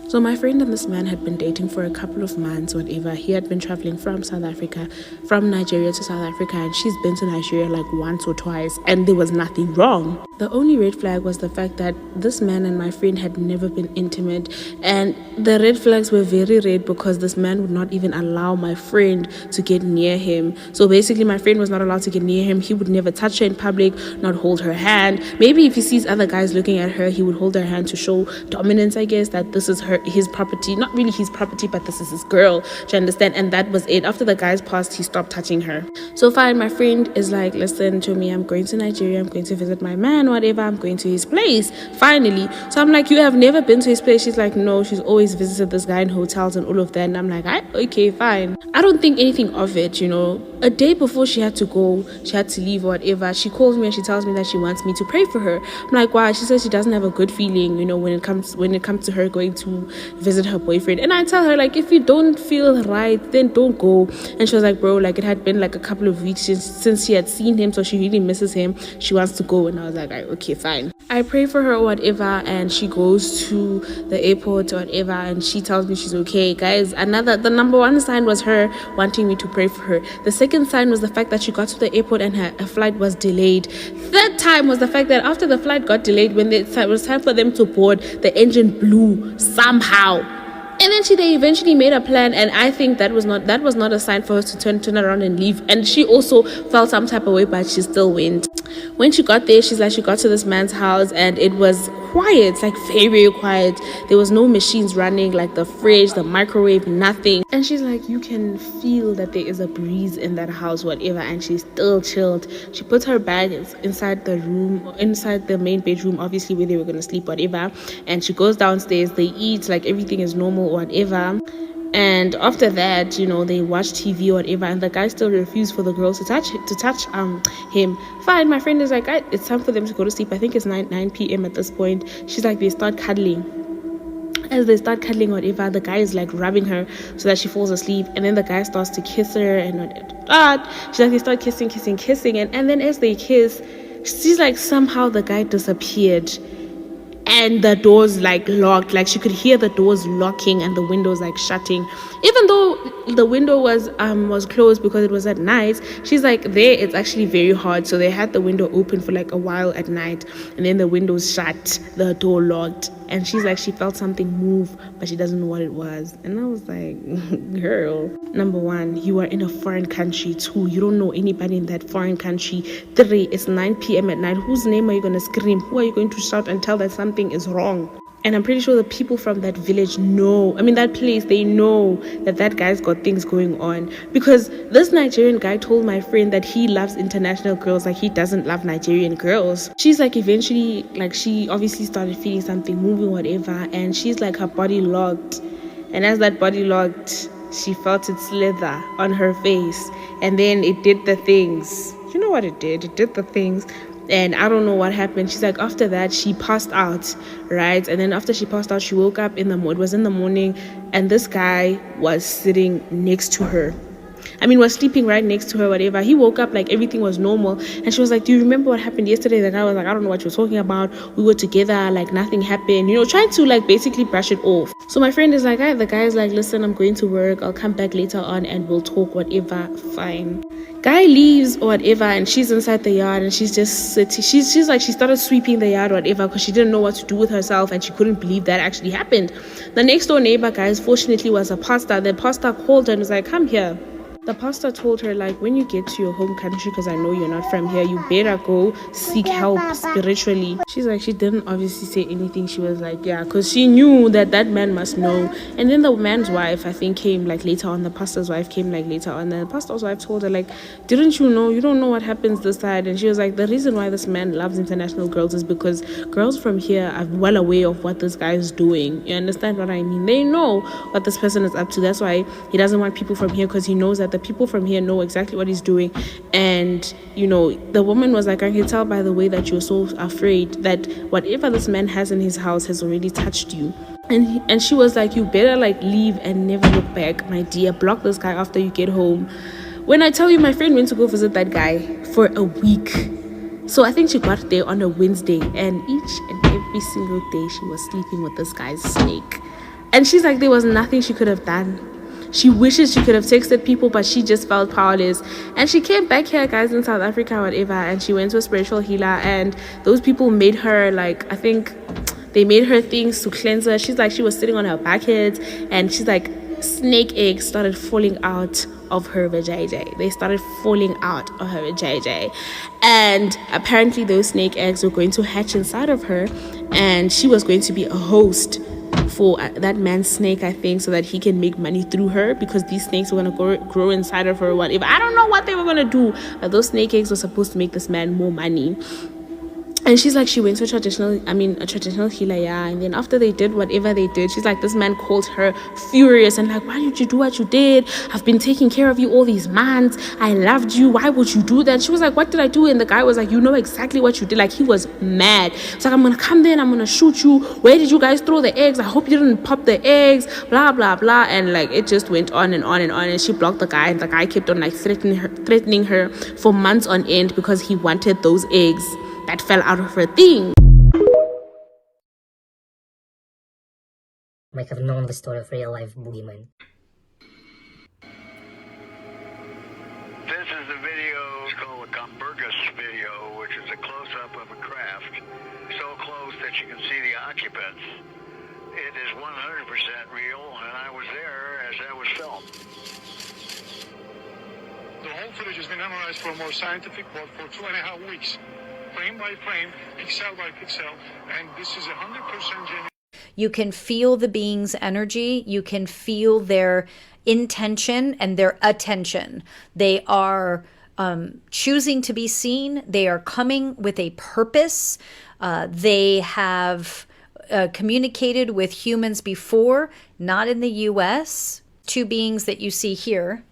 P: So my friend and this man had been dating for a couple of months, whatever. He had been traveling from Nigeria to South Africa, and she's been to Nigeria like once or twice, and there was nothing wrong. The only red flag was the fact that this man and my friend had never been intimate, and the red flags were very red because this man would not even allow my friend to get near him. So basically, my friend was not allowed to get near him. He would never touch her in public, not hold her hand. Maybe if he sees other guys looking at her, he would hold her hand to show dominance, I guess, that this is his property. Not really his property, but this is his girl. Do you understand? And that was it. After the guys passed, he stopped touching her. So fine, my friend is like, listen to me, I'm going to Nigeria, I'm going to visit my man, whatever, I'm going to his place, finally. So I'm like, you have never been to his place? She's like, no, she's always visited this guy in hotels and all of that. And I'm like, okay, fine. I don't think anything of it, you know. A day before she had to go, she had to leave or whatever, she calls me and she tells me that she wants me to pray for her. I'm like, why? She says she doesn't have a good feeling, you know, when it comes to her going to visit her boyfriend. And I tell her, like, if you don't feel right, then don't go. And she was like, bro, like, it had been like a couple of weeks since she had seen him, so she really misses him. She wants to go. And I was like, okay, fine. I pray for her or whatever, and she goes to the airport or whatever, and she tells me she's okay. Guys, the number one sign was her wanting me to pray for her. The second sign was the fact that she got to the airport and her flight was delayed. Third time was the fact that after the flight got delayed, when it was time for them to board, the engine blew somehow. And then they eventually made a plan, and I think that was not a sign for her to turn around and leave. And she also felt some type of way, but she still went. When she got there, she got to this man's house, and it was quiet, like very, very quiet. There was no machines running, like the fridge, the microwave, nothing. And she's like, you can feel that there is a breeze in that house, whatever. And she's still chilled. She put her bag inside the room, inside the main bedroom, obviously where they were gonna sleep, whatever. And she goes downstairs. They eat, like everything is normal, whatever. And after that, they watch TV or whatever, and the guy still refused for the girls to touch him. Fine, my friend is like, it's time for them to go to sleep. I think it's 9 p.m. at this point. She's like, they start cuddling. As they start cuddling, whatever, the guy is like rubbing her so that she falls asleep, and then the guy starts to kiss her, and she's like, they start kissing, and then as they kiss, she's like, somehow the guy disappeared. And the doors like locked, like she could hear the doors locking and the windows like shutting, even though the window was closed because it was at night. She's like, there it's actually very hard, so they had the window open for like a while at night, and then the windows shut, the door locked, and she's like, she felt something move, but she doesn't know what it was. And I was like, girl, number one, you are in a foreign country. 2, you don't know anybody in that foreign country. 3, it's 9 p.m. at night. Whose name are you going to scream? Who are you going to shout and tell that something is wrong? And I'm pretty sure the people from that village that place, they know that guy's got things going on. Because this Nigerian guy told my friend that he loves international girls, like he doesn't love Nigerian girls. She's like, eventually, like she obviously started feeling something moving, whatever, and she's like, her body locked. And as that body locked, she felt it slither on her face. And then it did the things. You know what it did? It did the things. And I don't know what happened. She's like, after that, she passed out, right? And then after she passed out, she woke up it was in the morning, and this guy was sitting next to her. Was sleeping right next to her, whatever. He woke up like everything was normal, and she was like, do you remember what happened yesterday? The guy was like, I don't know what you're talking about. We were together, like nothing happened, trying to like basically brush it off. So my friend is like, the guy is like, listen, I'm going to work. I'll come back later on and we'll talk, whatever. Fine. Guy leaves or whatever, and she's inside the yard, and she's just sitting. She's like, she started sweeping the yard, whatever, because she didn't know what to do with herself, and she couldn't believe that actually happened. The next door neighbor, guys, fortunately was a pastor. The pastor called her and was like, come here. The pastor told her, like, when you get to your home country, because I know you're not from here, you better go seek help spiritually. She's like, she didn't obviously say anything. She was like, yeah, because she knew that man must know. And then the man's wife, I think, came like later on. The pastor's wife came like later on. The pastor's wife told her, like, didn't you know? You don't know what happens this side. And she was like, the reason why this man loves international girls is because girls from here are well aware of what this guy is doing. You understand what I mean? They know what this person is up to. That's why he doesn't want people from here, because he knows that the people from here know exactly what he's doing. And the woman was like, I can tell by the way that you're so afraid that whatever this man has in his house has already touched you. And she was like, you better like leave and never look back, my dear. Block this guy after you get home. When I tell you, my friend went to go visit that guy for a week. So I think she got there on a Wednesday, and each and every single day she was sleeping with this guy's snake. And she's like, there was nothing she could have done. She wishes she could have texted people, but she just felt powerless. And she came back here, guys, in South Africa, whatever, and she went to a spiritual healer, and those people made her, like, I think they made her things to cleanse her. She's like, she was sitting on her bucket, and she's like, snake eggs started falling out of her vajayjay. They started falling out of her vajayjay. And apparently those snake eggs were going to hatch inside of her, and she was going to be a host for that man's snake, I think, so that he can make money through her, because these snakes were going to grow inside of her or whatever. I don't know what they were going to do, but those snake eggs were supposed to make this man more money. And she's like, she went to a traditional healer, yeah. And then after they did whatever they did, she's like, this man called her furious and like, why did you do what you did? I've been taking care of you all these months. I loved you. Why would you do that? She was like, what did I do? And the guy was like, you know exactly what you did. Like, he was mad. It's like, I'm going to come there and I'm going to shoot you. Where did you guys throw the eggs? I hope you didn't pop the eggs, blah, blah, blah. And like, it just went on and on and on. And she blocked the guy, and the guy kept on like threatening her for months on end because he wanted those eggs that fell out of her thing.
Q: Might have known the story of real life boogeyman.
R: This is a video called a Comburgus video, which is a close-up of a craft, so close that you can see the occupants. It is 100% real, and I was there as that was filmed.
S: The whole footage has been analyzed for a more scientific work for 2.5 weeks, frame by frame, pixel by pixel, and this is 100% genuine.
A: You can feel the being's energy. You can feel their intention and their attention. They are choosing to be seen. They are coming with a purpose. They have communicated with humans before, not in the US. Two beings that you see here.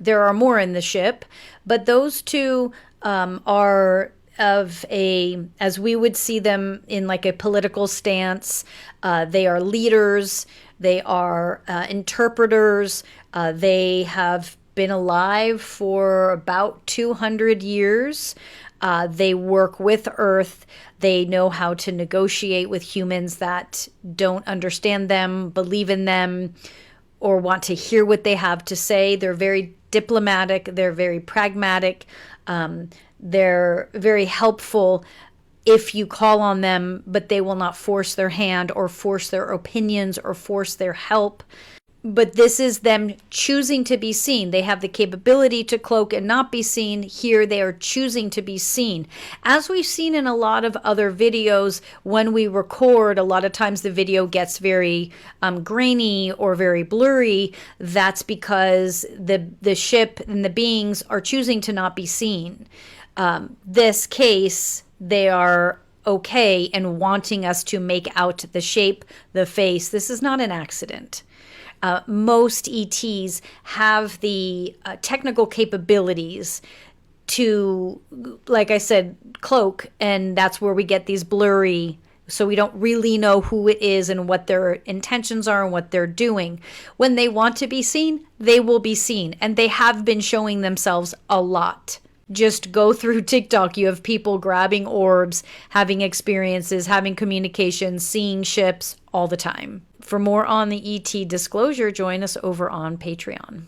A: There are more in the ship, but those two are of a, as we would see them in like a political stance. They are leaders. They are interpreters. They have been alive for about 200 years. They work with Earth. They know how to negotiate with humans that don't understand them, believe in them, or want to hear what they have to say. They're very diplomatic. They're very pragmatic. They're very helpful if you call on them, but they will not force their hand or force their opinions or force their help. But this is them choosing to be seen. They have the capability to cloak and not be seen. Here they are choosing to be seen. As we've seen in a lot of other videos, when we record, a lot of times the video gets very grainy or very blurry. That's because the ship and the beings are choosing to not be seen. This case, they are okay and wanting us to make out the shape, the face. This is not an accident. Most ETs have the technical capabilities to, like I said, cloak, and that's where we get these blurry, so we don't really know who it is and what their intentions are and what they're doing. When they want to be seen, they will be seen, and they have been showing themselves a lot. Just go through TikTok. You have people grabbing orbs, having experiences, having communications, seeing ships all the time. For more on the ET disclosure, join us over on Patreon.